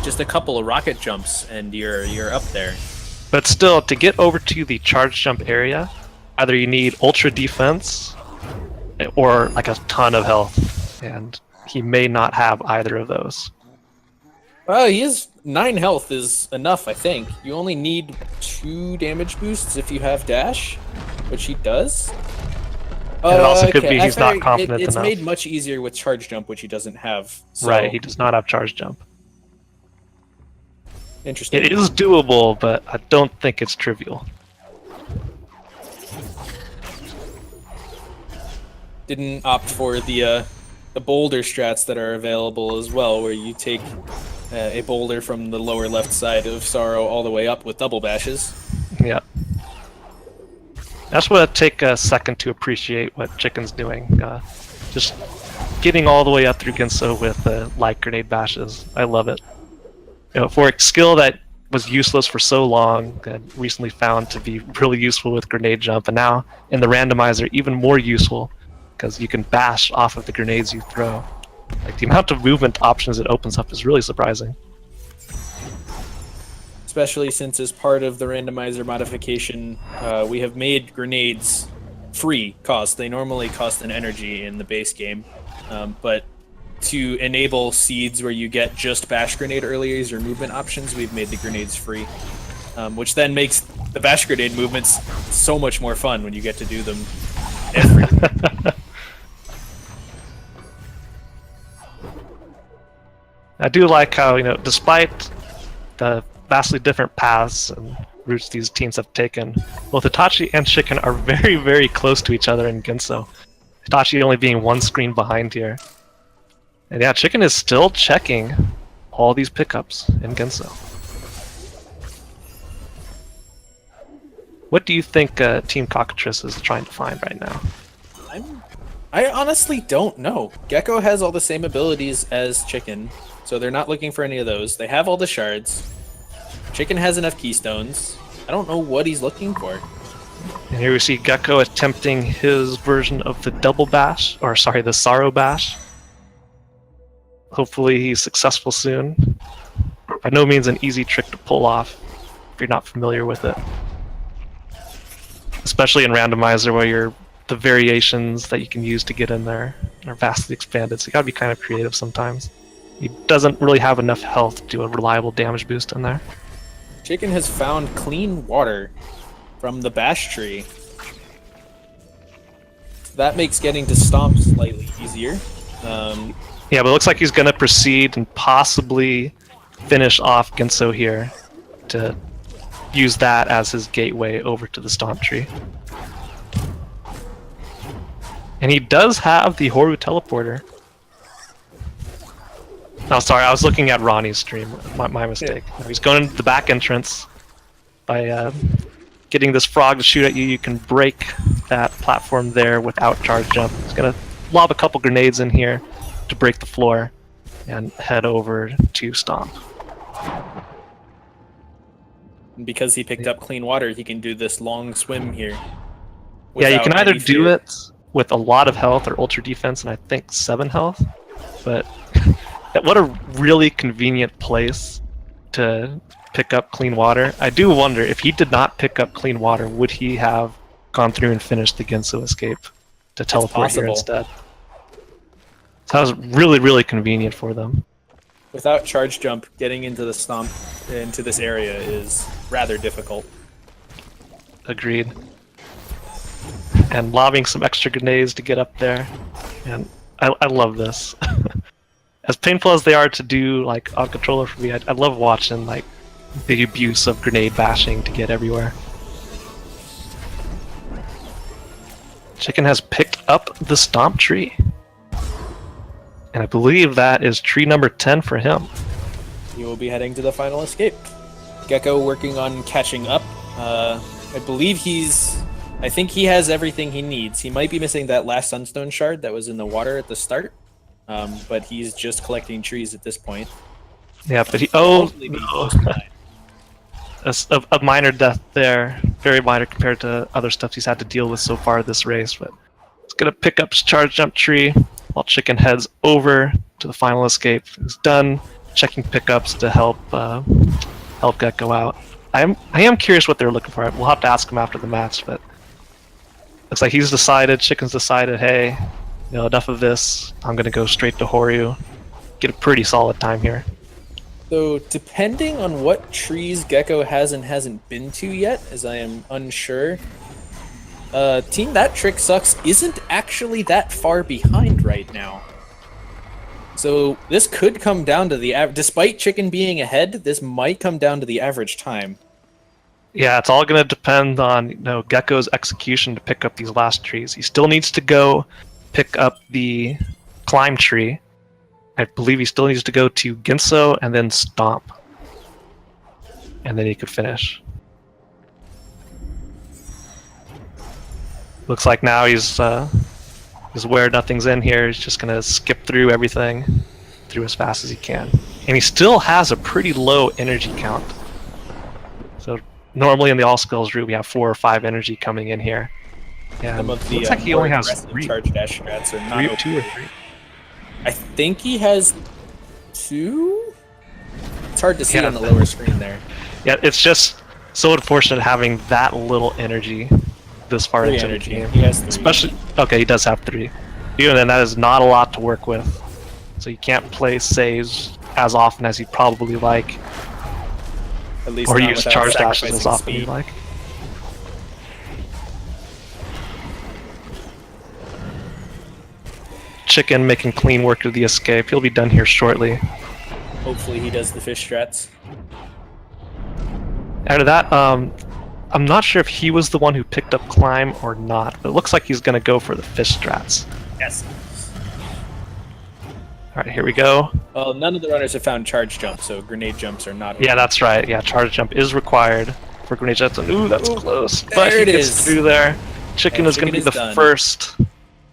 Just a couple of rocket jumps and you're up there. But still, to get over to the charge jump area, either you need ultra defense or like a ton of health, and he may not have either of those. Well, he has 9 health is enough, I think. You only need 2 damage boosts if you have dash, which he does. And it also could be he's not confident it's enough. It's made much easier with charge jump, which he doesn't have. So. Right, he does not have charge jump. Interesting. It is doable, but I don't think it's trivial. Didn't opt for the boulder strats that are available as well, where you take a boulder from the lower left side of Sorrow all the way up with double bashes. Yeah. I just want to take a second to appreciate what Chicken's doing. Just getting all the way up through Ginso with light grenade bashes. I love it. You know, for a skill that was useless for so long, and recently found to be really useful with grenade jump, and now in the randomizer even more useful because you can bash off of the grenades you throw. Like, the amount of movement options it opens up is really surprising. Especially since as part of the randomizer modification, we have made grenades free cost. They normally cost an energy in the base game, but to enable seeds where you get just bash grenade earlier as your movement options, we've made the grenades free, which then makes the bash grenade movements so much more fun when you get to do them every. I do like how, you know, despite the vastly different paths and routes these teams have taken, both Itachi and Chicken are very, very close to each other in Ginso. Itachi only being 1 screen behind here. And yeah, Chicken is still checking all these pickups in Ginso. What do you think Team Cockatrice is trying to find right now? I honestly don't know. Gecko has all the same abilities as Chicken, so they're not looking for any of those. They have all the shards. Chicken has enough keystones. I don't know what he's looking for. And here we see Gecko attempting his version of the double bash, or sorry, the sorrow bash. Hopefully he's successful soon. By no means an easy trick to pull off if you're not familiar with it. Especially in Randomizer where the variations that you can use to get in there are vastly expanded, so you gotta be kind of creative sometimes. He doesn't really have enough health to do a reliable damage boost in there. Chicken has found clean water from the bash tree. That makes getting to Stomp slightly easier. Yeah, but it looks like he's gonna proceed and possibly finish off Ginso here to use that as his gateway over to the Stomp tree. And he does have the Horu teleporter. Oh, sorry, I was looking at Ronnie's stream. My mistake. Yeah. He's going into the back entrance. By getting this frog to shoot at you, you can break that platform there without charge jump. He's going to lob a couple grenades in here to break the floor and head over to Stomp. And because he picked up clean water, he can do this long swim here. Yeah, you can either do it with a lot of health or ultra defense, and I think 7 health. But what a really convenient place to pick up clean water. I do wonder, if he did not pick up clean water, would he have gone through and finished the Ginso escape to teleport here instead? So that was really, really convenient for them. Without charge jump, getting into the Stomp into this area is rather difficult. Agreed. And lobbing some extra grenades to get up there. And I love this. As painful as they are to do, like, on controller for me, I love watching, like, the abuse of grenade bashing to get everywhere. Chicken has picked up the Stomp tree. And I believe that is tree number 10 for him. He will be heading to the final escape. Gecko working on catching up. I think he has everything he needs. He might be missing that last Sunstone shard that was in the water at the start. But he's just collecting trees at this point. Yeah, but no. A minor death there. Very minor compared to other stuff he's had to deal with so far this race. But he's going to pick up his charge jump tree while Chicken heads over to the final escape. He's done checking pickups to help Gecko out. I am curious what they're looking for. We'll have to ask him after the match, but looks like he's decided, Chicken's decided, hey, enough of this. I'm going to go straight to Horyu. Get a pretty solid time here. So, depending on what trees Gecko has and hasn't been to yet, as I am unsure, Team ThatTrickSucks isn't actually that far behind right now. So, this could come down to the despite Chicken being ahead, this might come down to the average time. Yeah, it's all going to depend on Gecko's execution to pick up these last trees. He still needs to go pick up the climb tree. I believe he still needs to go to Ginso and then Stomp. And then he could finish. Looks like now he's aware nothing's in here. He's just going to skip through everything through as fast as he can. And he still has a pretty low energy count. So normally in the all skills route we have 4 or 5 energy coming in here. Yeah, some of the looks like he only has 3. Charge dash strats are not 2 or 3. I think he has 2? It's hard to see on the lower screen there. Yeah, it's just so unfortunate having that little energy this far into the game. He has 3. Especially, okay, he does have 3. Even then, that is not a lot to work with. So you can't play saves as often as you'd probably like. At least or use charge dashes as often as you'd like. Chicken making clean work of the escape. He'll be done here shortly. Hopefully he does the fish strats. After that, I'm not sure if he was the one who picked up climb or not, but it looks like he's going to go for the fish strats. Yes. Alright, here we go. Well, none of the runners have found charge jump, so grenade jumps are not... Yeah, that's right. Yeah, charge jump is required for grenade jets, and ooh, that's close. But There he it gets is. through there. Chicken And is going to be Chicken the is done. first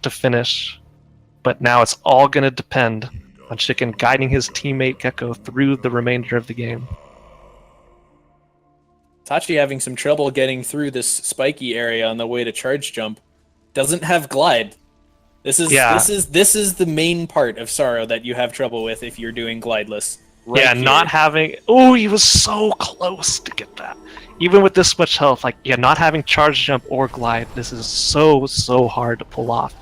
to finish. But now it's all going to depend on Chicken guiding his teammate Gecko through the remainder of the game. Tachi having some trouble getting through this spiky area on the way to charge jump. Doesn't have glide. This is the main part of Sorrow that you have trouble with if you're doing glideless. Right yeah, here. not having... Oh, he was so close to get that. Even with this much health, like, yeah, not having charge jump or glide, this is so hard to pull off.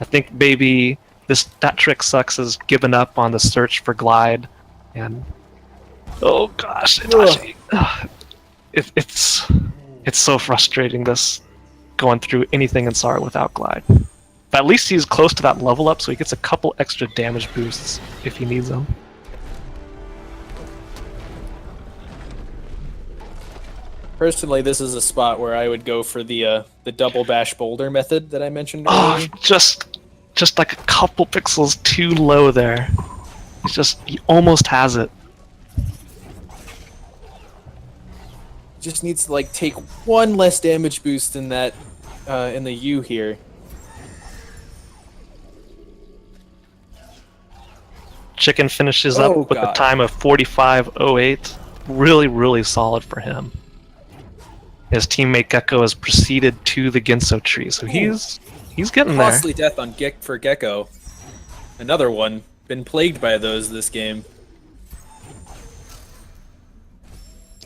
I think maybe ThatTrickSucks has given up on the search for glide, and... Oh gosh, Itachi. It's so frustrating, this going through anything in Sorrow without glide. But at least he's close to that level up, so he gets a couple extra damage boosts if he needs them. Personally, this is a spot where I would go for the double bash boulder method that I mentioned earlier. Oh, just like a couple pixels too low there. He almost has it. Just needs to like take one less damage boost in that in the U here. Chicken finishes up with a time of 45.08. Really solid for him. His teammate Gecko has proceeded to the Ginso tree, so he's getting there. Costly death on for Gecko. Another one. Been plagued by those this game.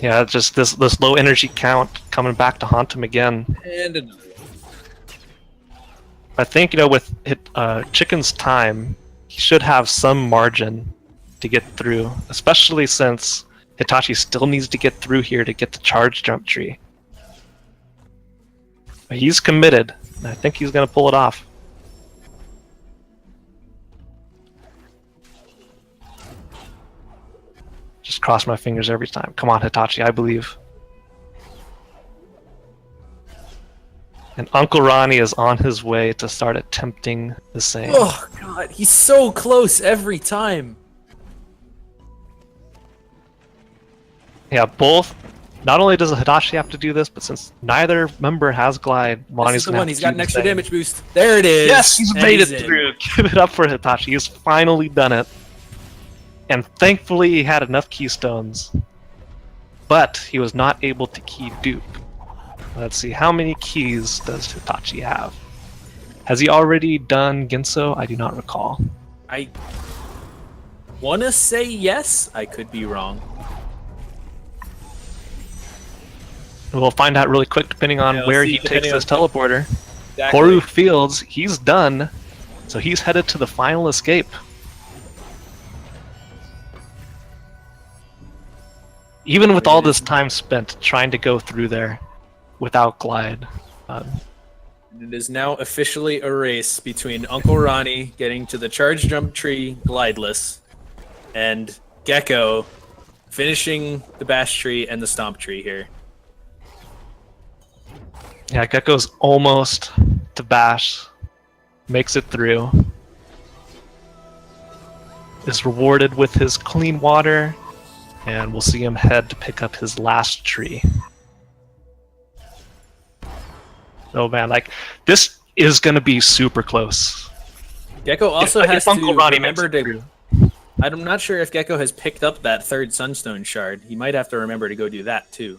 Yeah, just this low energy count coming back to haunt him again. And another one. I think, with Chicken's time, he should have some margin to get through, especially since Hitachi still needs to get through here to get the charge jump tree. But he's committed, and I think he's going to pull it off. Just cross my fingers every time. Come on, Hitachi, I believe. And Uncle Ronnie is on his way to start attempting the same. Oh god, he's so close every time. Yeah, both. Not only does Hitachi have to do this, but since neither member has glide, Ronnie's This is the going one. to He's got an extra damage boost. There it is. Yes, he's And made it in. through. Give it up for Hitachi. He's finally done it. And thankfully he had enough keystones. But he was not able to key dupe. Let's see, how many keys does Hitachi have? Has he already done Ginso? I do not recall. I wanna say yes. I could be wrong. We'll find out really quick depending on Yeah, where we'll see, he takes depending this on- teleporter. Exactly. Horu Fields, he's done. So he's headed to the final escape. Even with all this time spent trying to go through there without glide. It is now officially a race between Uncle Ronnie getting to the charge jump tree glideless and Gecko finishing the bash tree and the stomp tree here. Yeah, Gecko's almost to bash. Makes it through. Is rewarded with his clean water. And we'll see him head to pick up his last tree. Oh man, like, this is gonna be super close. Gecko also If has Uncle to Ronnie remember makes it to... through. I'm not sure if Gecko has picked up that third Sunstone shard. He might have to remember to go do that too.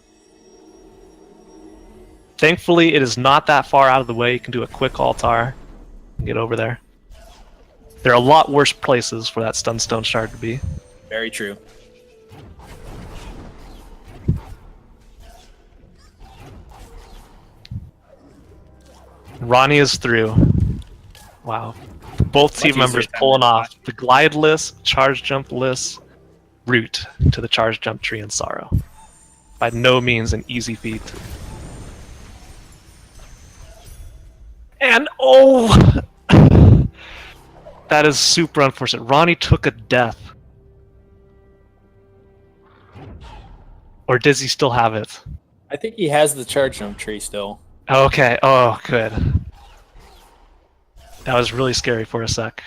Thankfully, it is not that far out of the way. You can do a quick altar and get over there. There are a lot worse places for that Sunstone shard to be. Very true. Ronnie is through. Wow. Both team Much members easier than pulling that. off the glideless, charge jumpless route to the charge jump tree in Sorrow. By no means an easy feat. And oh! That is super unfortunate. Ronnie took a death. Or does he still have it? I think he has the charge jump tree still. Okay, oh, good. That was really scary for a sec.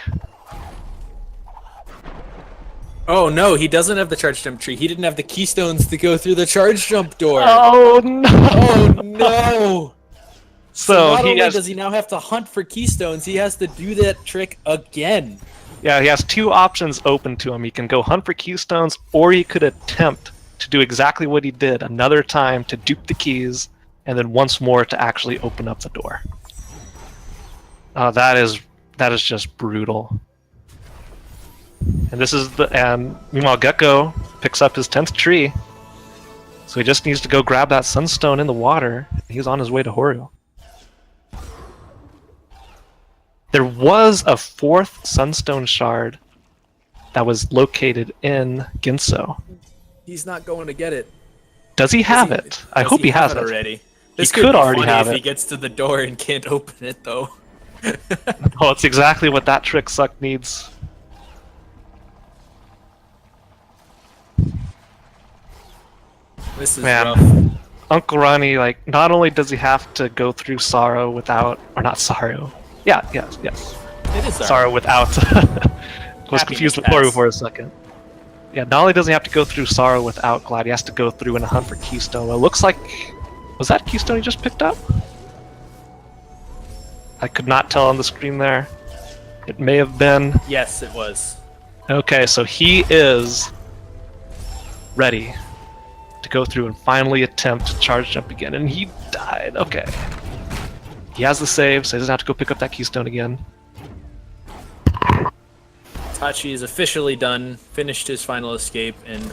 Oh no, he doesn't have the charge jump tree. He didn't have the keystones to go through the charge jump door. Oh no! Oh no! So not he only has, does he now have to hunt for keystones, he has to do that trick again. yeah, he has two options open to him. He can go hunt for keystones, or he could attempt to do exactly what he did another time to dupe the keys, and then once more to actually open up the door. That is just brutal. And this is meanwhile Gecko picks up his 10th tree, so he just needs to go grab that sunstone in the water. He's on his way to Horu. There was a 4th sunstone shard that was located in Ginso. He's not going to get it. Does he have it? I hope he has it already. He could already have if it. he gets to the door and can't open it though. Oh, it's exactly what that trick suck needs. This is Man. rough. Uncle Ronnie, like, not only does he have to go through sorrow without, or not sorrow. Yeah, yes. It is Sorrow without. Was confused with Horu for a second. Yeah, not only does he have to go through sorrow without Glide, he has to go through and hunt for keystone. It looks like, was that keystone he just picked up? I could not tell on the screen there. It may have been. Yes, it was. Okay, so he is ready to go through and finally attempt to charge jump again, and he died. Okay. He has the save, so he doesn't have to go pick up that keystone again. Tachi is officially done, finished his final escape, and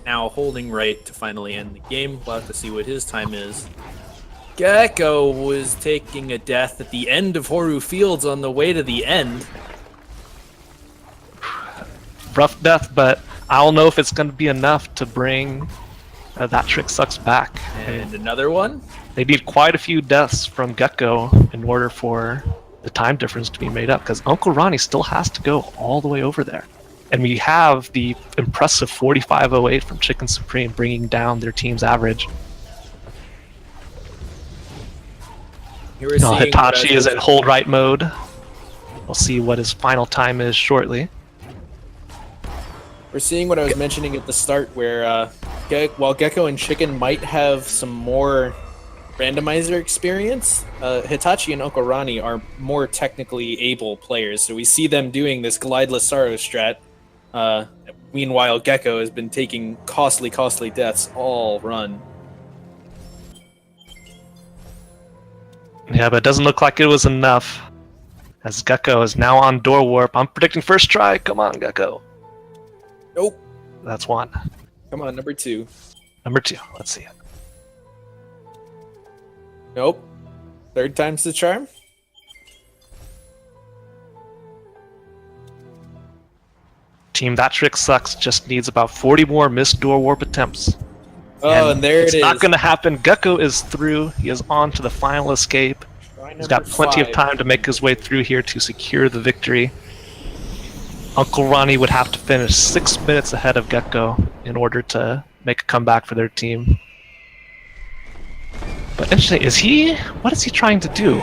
now holding right to finally end the game. We'll have to see what his time is. Gecko was taking a death at the end of Horu Fields on the way to the end. Rough death, but I don't know if it's going to be enough to bring ThatTrickSucks back. And another one? They need quite a few deaths from Gecko in order for the time difference to be made up, because Uncle Ronnie still has to go all the way over there. And we have the impressive 4508 from Chicken Supreme bringing down their team's average. No, Hitachi is at hold right mode. We'll see what his final time is shortly. We're seeing what I was mentioning at the start, where while Gecko and Chicken might have some more randomizer experience, Hitachi and Uncle Ronnie are more technically able players, so we see them doing this glideless sorrow strat. Meanwhile, Gecko has been taking costly deaths all run. Yeah, but it doesn't look like it was enough, as Gecko is now on door warp. I'm predicting first try. Come on, Gecko. Nope. That's one. Come on, number 2. Number 2. Let's see it. Nope. 3rd time's the charm. Team ThatTrickSucks just needs about 40 more missed door warp attempts. Oh, and there it is. It's not going to happen. Gecko is through. He is on to the final escape. He's got plenty of time to make his way through here to secure the victory. Uncle Ronnie would have to finish 6 minutes ahead of Gecko in order to make a comeback for their team. But interesting, what is he trying to do?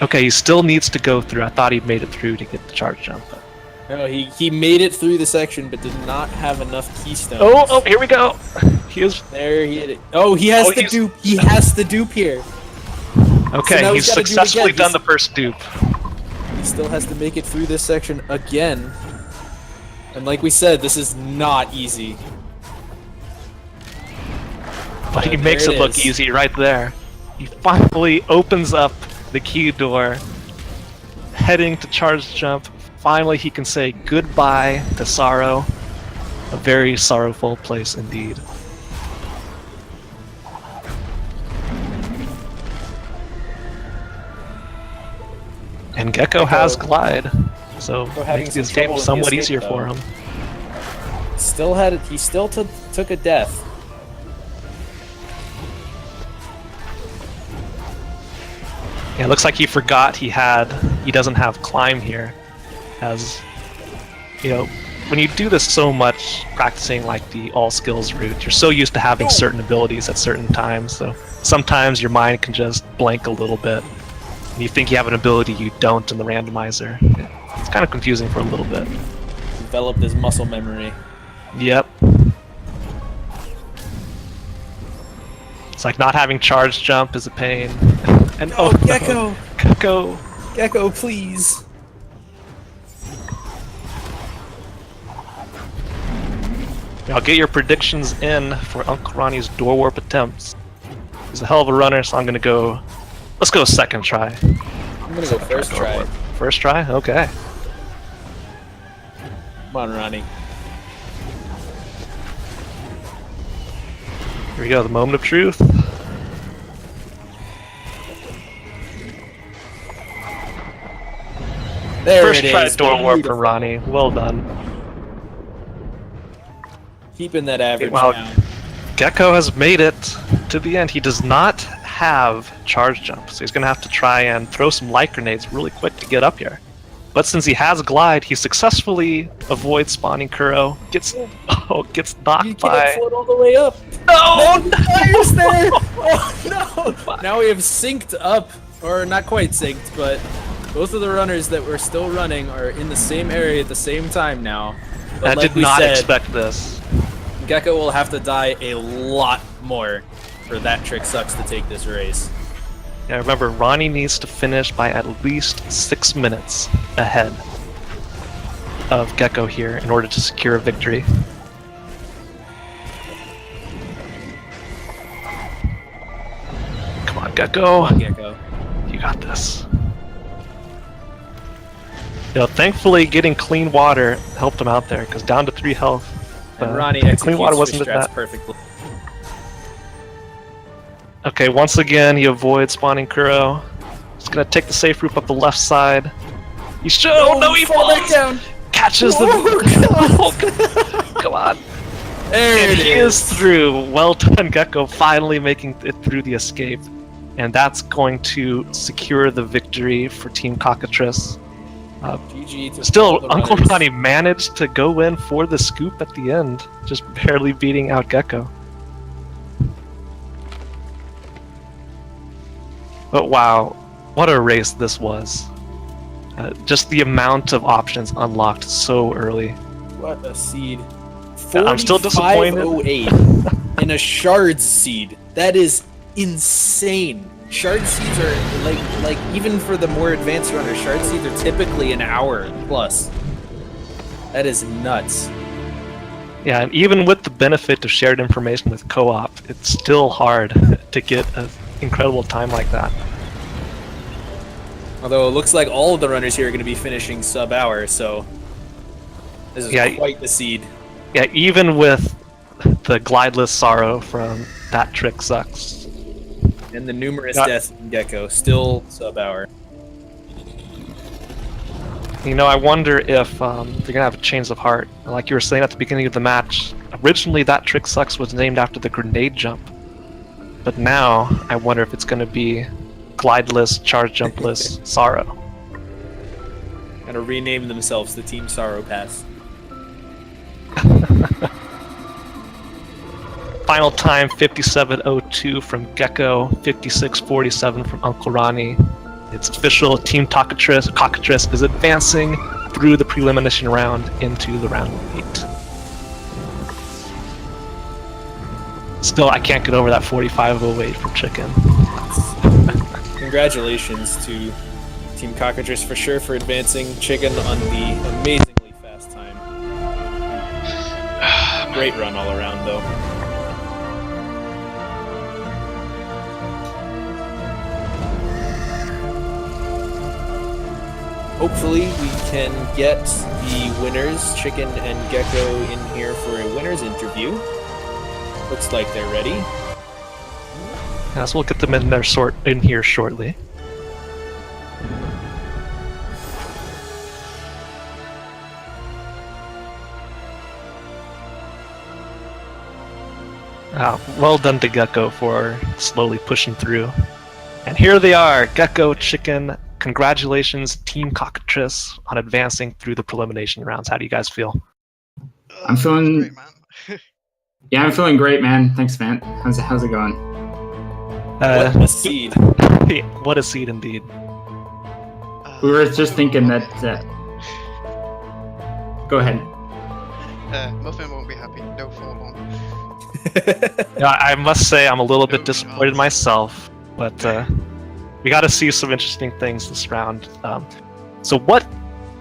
Okay, he still needs to go through. I thought he made it through to get the charge jump. But... No, he made it through the section, but did not have enough keystones. Oh, here we go. He is. There he hit it. Oh, he has the dupe. He has the dupe here. Okay, So he's successfully done the first dupe. He still has to make it through this section again. And like we said, this is not easy. But he makes it look easy right there. He finally opens up the key door, heading to charge jump. Finally, he can say goodbye to sorrow. A very sorrowful place indeed. And Gecko has Glide, so makes the escape somewhat easier for him. Still had it. He still took a death. Yeah, it looks like he forgot he doesn't have climb here. As you know, when you do this so much, practicing like the all skills route, you're so used to having certain abilities at certain times, so sometimes your mind can just blank a little bit. And you think you have an ability you don't in the randomizer. It's kind of confusing for a little bit. developed his muscle memory. Yep. It's like not having charge jump is a pain. And Oh, no. Gecko! Gecko! Gecko, please! Now get your predictions in for Uncle Ronnie's door warp attempts. He's a hell of a runner, so I'm gonna go. Let's go second try. I'm gonna go first try. First try? Okay. Come on, Ronnie. Here we go, the moment of truth. There First it try is. door warp for Beautiful. Ronnie. Well done. Keeping that average Wow. down. Gecko has made it to the end. He does not have charge jump, so he's gonna have to try and throw some light grenades really quick to get up here. But since he has glide, he successfully avoids spawning Kuro. Gets knocked You by. can't float all the way up. No! Fire's there! Oh no! Now we have synced up, or not quite synced, but both of the runners that were still running are in the same area at the same time now. But I like did we not said, expect this. Gecko will have to die a lot more for ThatTrickSucks to take this race. Yeah, remember, Ronnie needs to finish by at least 6 minutes ahead of Gecko here in order to secure a victory. Come on, Gecko. Come on, Gecko. You got this. You know, thankfully, getting clean water helped him out there, because down to 3 health. And Ronnie clean executes water his wasn't strats that. perfectly. Okay, once again, he avoids spawning Kuro. He's gonna take the safe route up the left side. He should. Oh no, he fall falls! back down. Catches the. Come on. There And it he is through. Well done, Gecko, finally making it through the escape. And that's going to secure the victory for Team Cockatrice. GG to all Still, the Uncle runners. Ronnie managed to go in for the scoop at the end, just barely beating out Gecko. But wow, what a race this was. Just the amount of options unlocked so early. What a seed. I'm still disappointed. 4508 in a shards seed. That is insane. Shard seeds are like even for the more advanced runners, shard seeds are typically an hour plus. That is nuts. Yeah, and even with the benefit of shared information with co-op, it's still hard to get an incredible time like that. Although it looks like all of the runners here are going to be finishing sub-hour, so this is quite the seed. Yeah, even with the glideless sorrow from ThatTrickSucks. And the numerous deaths in Gecko, still sub-hour. You know, I wonder if they're gonna have a change of heart. Like you were saying at the beginning of the match, originally ThatTrickSucks was named after the grenade jump. But now, I wonder if it's gonna be glideless, charge jumpless Sorrow. Gonna rename themselves the Team Sorrow Pass. Final time 57:02 from Gecko, 56:47 from Uncle Ronnie. It's official. Team Cockatrice is advancing through the prelimination round into the round of 8. Still, I can't get over that 45:08 from Chicken. Congratulations to Team Cockatrice for sure for advancing. Chicken on the amazingly fast time. Great run all around though. Hopefully we can get the winners, Chicken and Gecko, in here for a winner's interview. Looks like they're ready. Yes, we'll get them in here shortly. Well done to Gecko for slowly pushing through. And here they are, Gecko, Chicken. Congratulations, Team Cockatrice, on advancing through the prelimination rounds. How do you guys feel? I'm feeling great, man. Yeah, I'm feeling great, man. Thanks, man. How's it going? What a seed. What a seed indeed. We were just thinking that. Go ahead. Muffin won't be happy. No fall on. Yeah, I must say I'm a little bit disappointed myself, but we got to see some interesting things this round. So what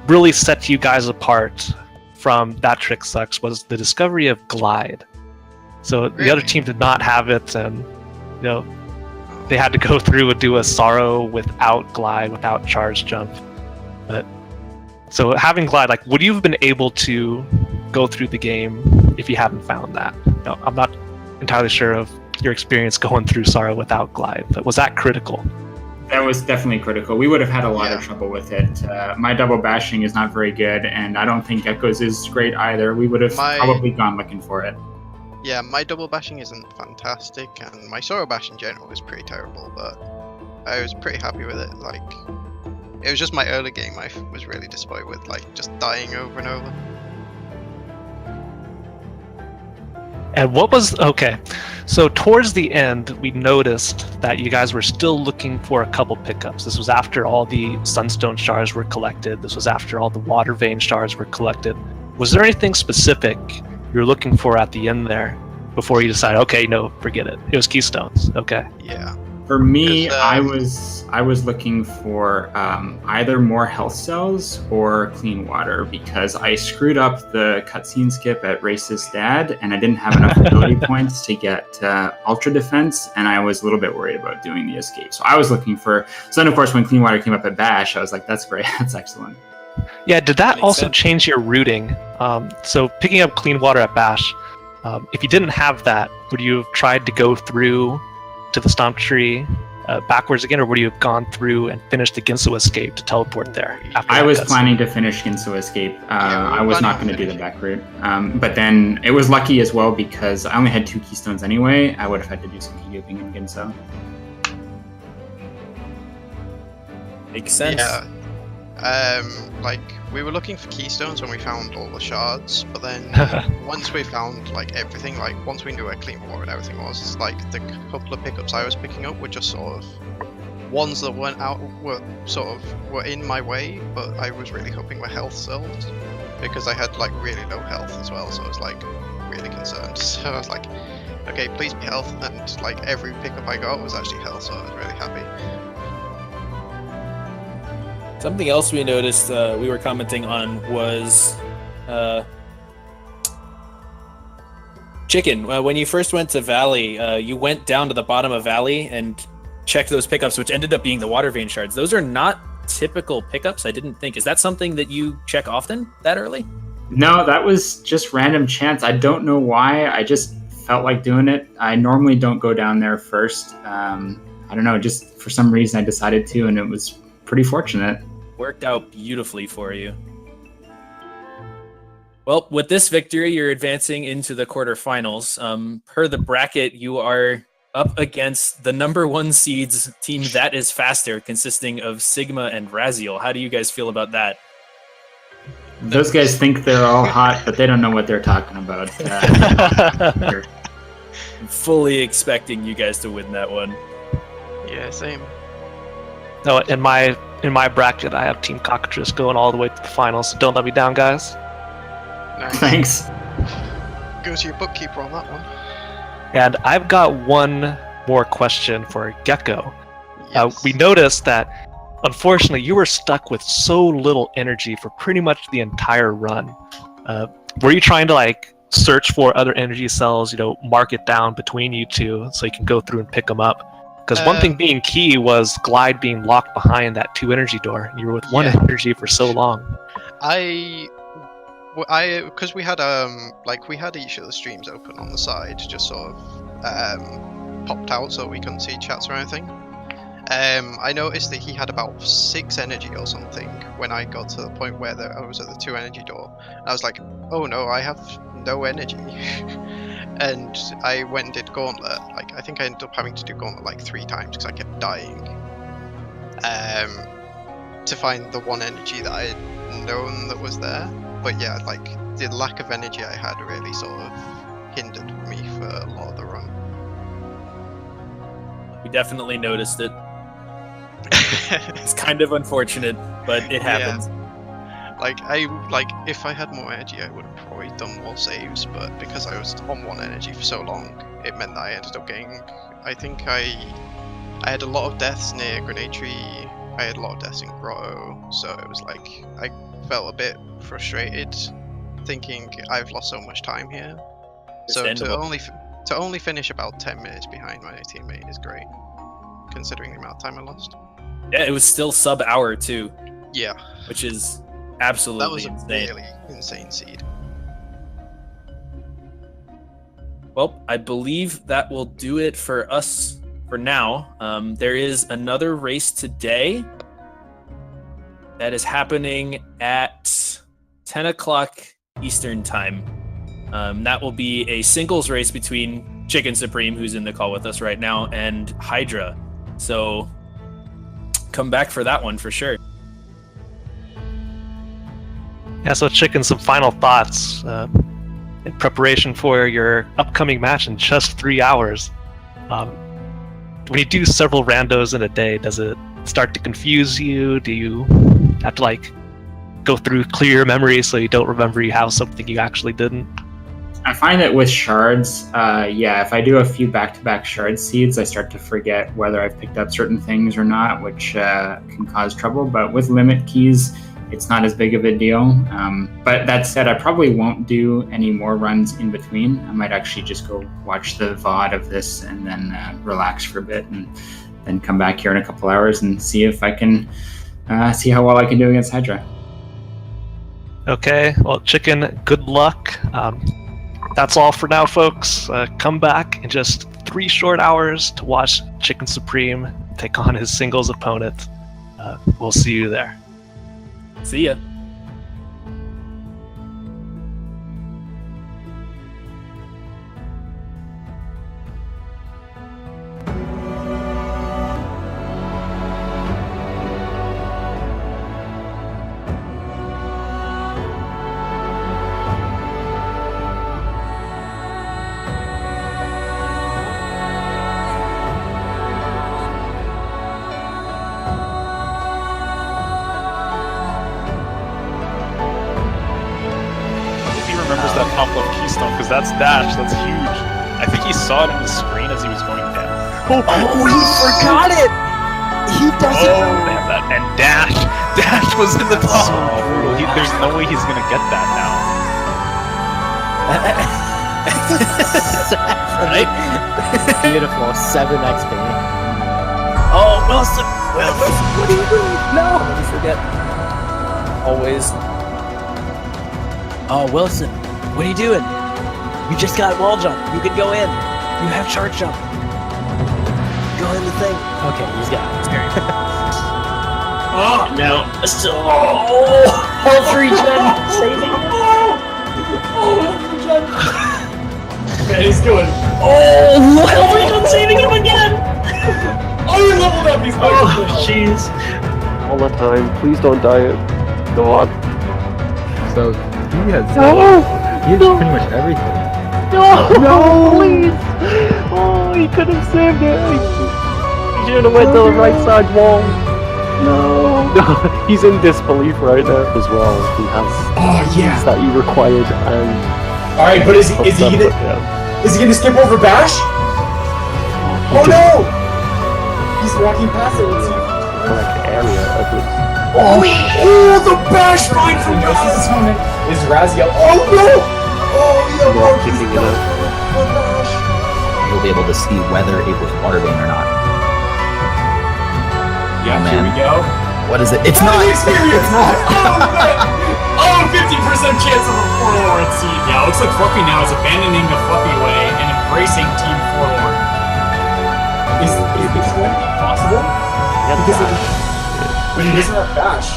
really set you guys apart from ThatTrickSucks was the discovery of Glide. So the other team did not have it, and they had to go through and do a Sorrow without Glide, without Charge Jump. But so having Glide, like, would you have been able to go through the game if you hadn't found that? I'm not entirely sure of your experience going through Sorrow without Glide, but was that critical? That was definitely critical. We would have had a lot of trouble with it. My double bashing is not very good, and I don't think Echo's is great either. We would have probably gone looking for it. Yeah, my double bashing isn't fantastic, and my Sorrow bash in general is pretty terrible, but I was pretty happy with it. Like, it was just my early game I was really disappointed with, like, just dying over and over. And what was okay? So towards the end, we noticed that you guys were still looking for a couple pickups. This was after all the Sunstone shards were collected. This was after all the Water Vein shards were collected. Was there anything specific you were looking for at the end there before you decided, okay, no, forget it? It was Keystones. Okay. Yeah. For me, I was looking for either more health cells or clean water, because I screwed up the cutscene skip at Race's dad, and I didn't have enough ability points to get Ultra Defense, and I was a little bit worried about doing the escape. So I was looking for. So then, of course, when clean water came up at Bash, I was like, "That's great, that's excellent." Yeah. Did that also change your routing? So picking up clean water at Bash, if you didn't have that, would you have tried to go through to the Stomp Tree backwards again, or would you have gone through and finished the Ginso escape to teleport there? I was planning to finish Ginso escape. I was not going to do the back route. But then it was lucky as well, because I only had 2 keystones anyway. I would have had to do some key looping in Ginso. Makes sense. Yeah. Like, we were looking for keystones when we found all the shards, but then once we found like everything, like once we knew where clean water and everything was, like the couple of pickups I was picking up were just sort of ones that were in my way, but I was really hoping were health cells, because I had like really low health as well, so I was like really concerned. So I was like, okay, please be health, and like every pickup I got was actually health, so I was really happy. Something else we noticed we were commenting on was Chicken. When you first went to Valley, you went down to the bottom of Valley and checked those pickups, which ended up being the Water Vein shards. Those are not typical pickups, I didn't think. Is that something that you check often that early? No, that was just random chance. I don't know why. I just felt like doing it. I normally don't go down there first. I don't know, just for some reason I decided to, and it was pretty fortunate. Worked out beautifully for you. Well, with this victory, you're advancing into the quarterfinals. Per the bracket, you are up against the #1 seeds team That Is Faster, consisting of Sigma and Raziel. How do you guys feel about that? Those guys think they're all hot, but they don't know what they're talking about. I'm fully expecting you guys to win that one. Yeah, same. No, in my bracket, I have Team Cockatrice going all the way to the finals, so don't let me down, guys. Nice. Thanks. Go to your bookkeeper on that one. And I've got one more question for Gecko. Yes. We noticed that, unfortunately, you were stuck with so little energy for pretty much the entire run. Were you trying to like search for other energy cells, mark it down between you two so you can go through and pick them up? Because one thing being key was Glide being locked behind that 2 energy door. You were with 1 energy for so long. Because we had we had each of the streams open on the side, just sort of popped out so we couldn't see chats or anything. I noticed that he had about 6 energy or something when I got to the point where I was at the 2 energy door. And I was like, oh no, I have no energy. And I went and did Gauntlet. Like, I think I ended up having to do Gauntlet like 3 times because I kept dying. To find the 1 energy that I had known that was there. But yeah, like, the lack of energy I had really sort of hindered me for a lot of the run. We definitely noticed it. It's kind of unfortunate, but it happens. Yeah. Like if I had more energy, I would have probably done more saves. But because I was on 1 energy for so long, it meant that I ended up getting. I think I had a lot of deaths near Grenade Tree. I had a lot of deaths in Grotto, so it was like I felt a bit frustrated, thinking I've lost so much time here. So to only finish about 10 minutes behind my teammate is great, considering the amount of time I lost. Yeah, it was still sub-hour too. Yeah, which is absolutely that was a insane. really insane seed. Well, I believe that will do it for us for now. There is another race today that is happening at 10 o'clock Eastern time. That will be a singles race between Chicken Supreme, who's in the call with us right now, and Hydra. So come back for that one for sure. Yeah, so Chicken, some final thoughts in preparation for your upcoming match in just 3 hours. When you do several randos in a day, does it start to confuse you? Do you have to like go through clear memory so you don't remember you have something you actually didn't? I find that with shards, if I do a few back-to-back shard seeds, I start to forget whether I've picked up certain things or not, which can cause trouble. But with limit keys, it's not as big of a deal. But that said, I probably won't do any more runs in between. I might actually just go watch the VOD of this and then relax for a bit and then come back here in a couple hours and see if I can see how well I can do against Hydra. Okay, well, Chicken, good luck. That's all for now, folks. Come back in just 3 short hours to watch Chicken Supreme take on his singles opponent. We'll see you there. See ya. That's dash. That's huge. I think he saw it on the screen as he was going down. Oh, he forgot it. He doesn't know. They have that. And dash was in the top. There's no way he's gonna get that now. Right? Beautiful. 7 XP. Oh, Wilson! What are you doing? No! Don't forget. Always. Oh, Wilson, what are you doing? You just got wall jump. You can go in. You have charge jump. Go in the thing. Okay, he's got it. It's very good. Oh, no. Still. Health regen. Saving him. Health regen. Okay, he's doing. Oh, health regen saving him again. Oh, he leveled up. He's Oh, jeez. All the time. Please don't die. Go on. So he has pretty much everything. No, please! Oh, he could have saved it. He should have went to the right side wall. No. He's in disbelief right now as well. He has that he required and. All right, but is he gonna skip over Bash? Oh no! He's walking past it. Correct area at least. Oh, the Bash line from Ghost is Razia. Oh no! Oh, Kicking it out. You'll be able to see whether it was water vein or not. Yeah, Oh, here man. we go. What is it? It's not! Experience. It's not! Oh, 50% chance of a forlorn seed. Yeah, looks like Fluffy now is abandoning the Fluffy way and embracing Team Forlorn. Is this going to be possible? But he doesn't have Bash.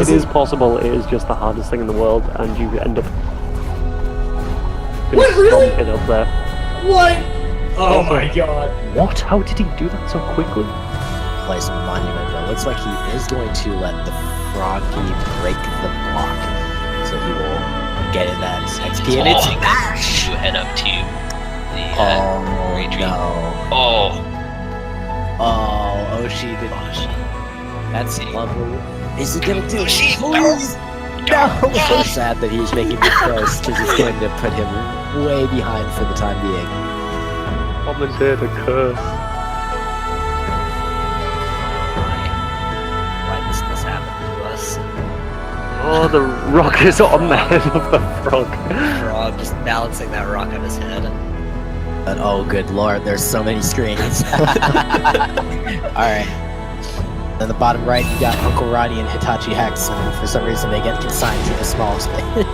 It is possible. It is just the hardest thing in the world, and you end up. What, really? It up there. What? Oh my god. What? How did he do that so quickly? Place monument, but it looks like he is going to let the Froggy break the block. So he will get in that XP, and it's Bash! You head up to the range. No. Oh, Oshi did. That's lovely. Is he gonna do it? Sheep, Please! No! I'm so sad that he's making this choice because it's going to put him way behind for the time being. Commentator curse. Why does this happen to us? Oh, the rock is on the head of the frog. Frog just balancing that rock on his head. But oh, good lord, there's so many screens. Alright. On the bottom right, you got Uncle Roddy and Hitachi Hex, and for some reason they get consigned to the small space.